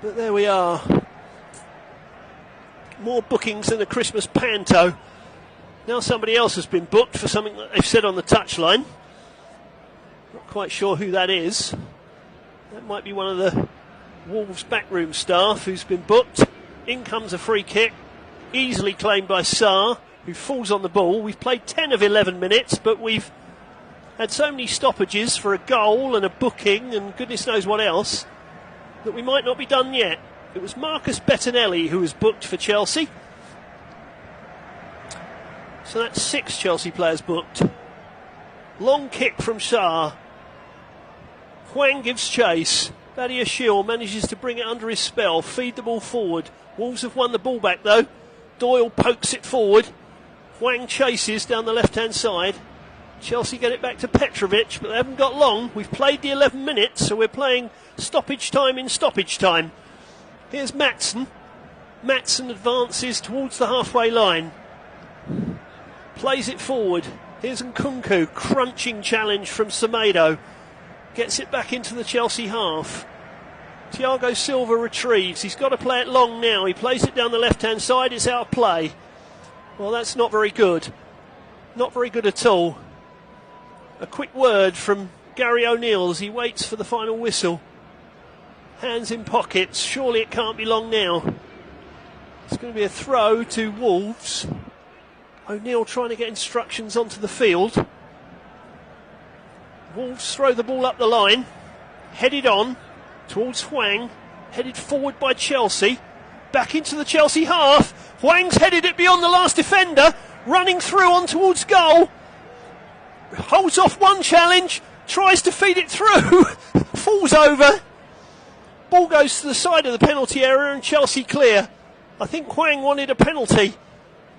But there we are. More bookings than a Christmas panto. Now somebody else has been booked for something that they've said on the touchline. Not quite sure who that is. That might be one of the Wolves backroom staff who's been booked. In comes a free kick, easily claimed by Sarr, who falls on the ball. We've played 10 of 11 minutes, but we've had so many stoppages for a goal and a booking and goodness knows what else that we might not be done yet. It was Marcus Bettinelli who was booked for Chelsea. So that's 6 Chelsea players booked. Long kick from Sarr. Hwang gives chase. Badiashile manages to bring it under his spell, feed the ball forward. Wolves have won the ball back though. Doyle pokes it forward. Hwang chases down the left-hand side. Chelsea get it back to Petrovic, but they haven't got long. We've played the 11 minutes, so we're playing stoppage time in stoppage time. Here's Maatsen. Maatsen advances towards the halfway line. Plays it forward. Here's Nkunku. Crunching challenge from Semedo. Gets it back into the Chelsea half. Thiago Silva retrieves. He's got to play it long now. He plays it down the left-hand side. It's out of play. Well, that's not very good. Not very good at all. A quick word from Gary O'Neill as he waits for the final whistle. Hands in pockets. Surely it can't be long now. It's going to be a throw to Wolves. O'Neill trying to get instructions onto the field. Wolves throw the ball up the line. Headed on towards Hwang. Headed forward by Chelsea. Back into the Chelsea half. Hwang's headed it beyond the last defender. Running through on towards goal. Holds off one challenge. Tries to feed it through. Falls over. Ball goes to the side of the penalty area and Chelsea clear. I think Hwang wanted a penalty.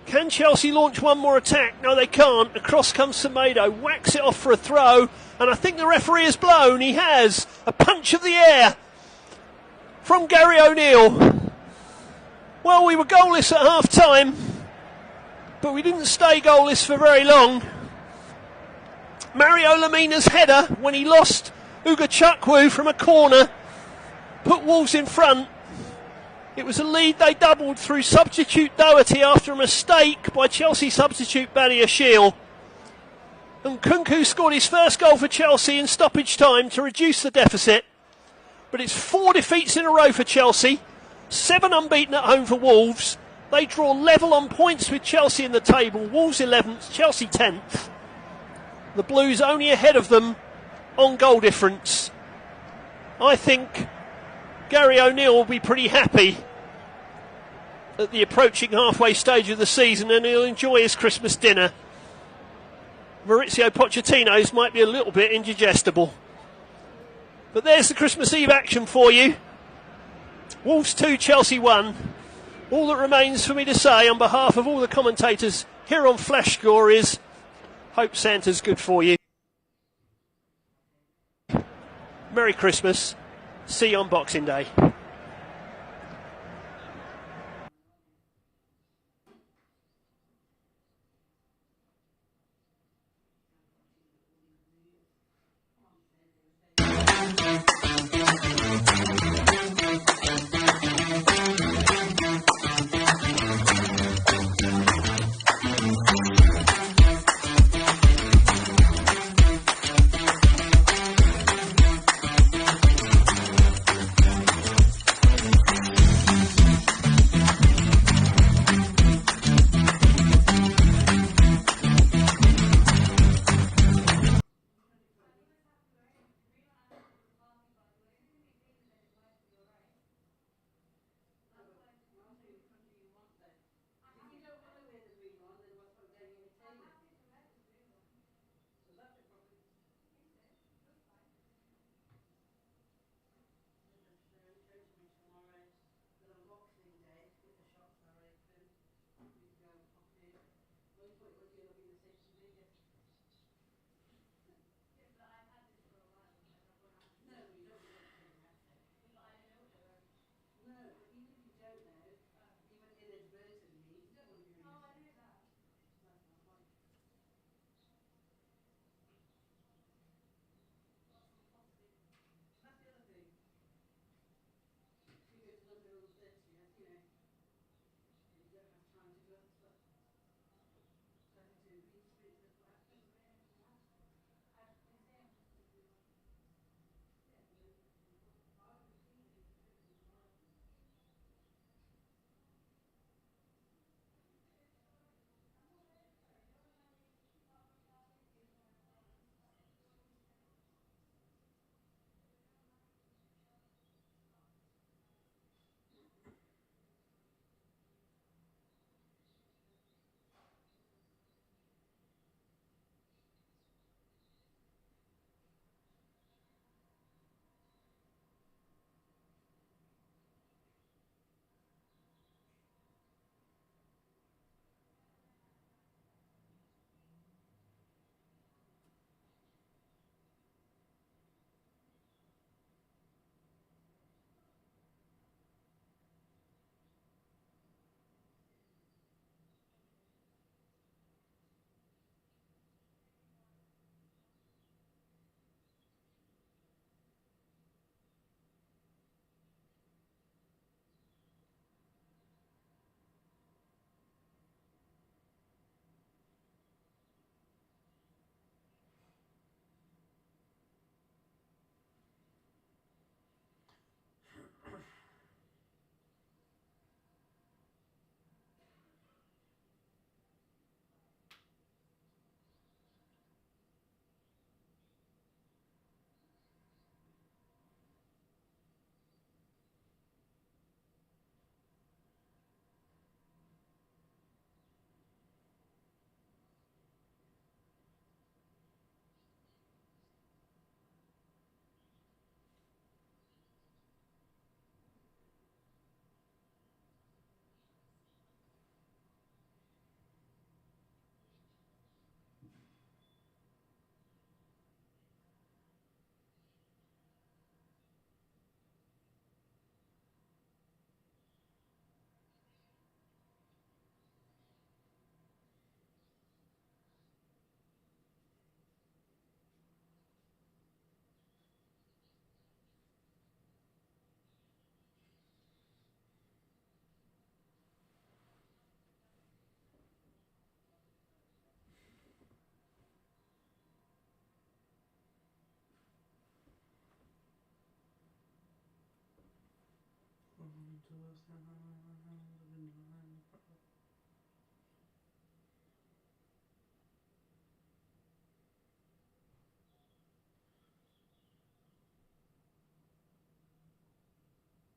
Can Chelsea launch one more attack? No, they can't. Across comes Semedo. Whacks it off for a throw. And I think the referee has blown. He has. A punch of the air from Gary O'Neill. Well, we were goalless at half-time, but we didn't stay goalless for very long. Mario Lemina's header, when he lost Uga Chukwu from a corner, put Wolves in front. It was a lead they doubled through substitute Doherty after a mistake by Chelsea substitute Badiashile. And Nkunku scored his first goal for Chelsea in stoppage time to reduce the deficit. But it's 4 defeats in a row for Chelsea, 7 unbeaten at home for Wolves. They draw level on points with Chelsea in the table. Wolves 11th, Chelsea 10th. The Blues only ahead of them on goal difference. I think Gary O'Neill will be pretty happy at the approaching halfway stage of the season, and he'll enjoy his Christmas dinner. Maurizio Pochettino's might be a little bit indigestible. But there's the Christmas Eve action for you. Wolves 2, Chelsea 1. All that remains for me to say on behalf of all the commentators here on Flash Score is, hope Santa's good for you. Merry Christmas. See you on Boxing Day.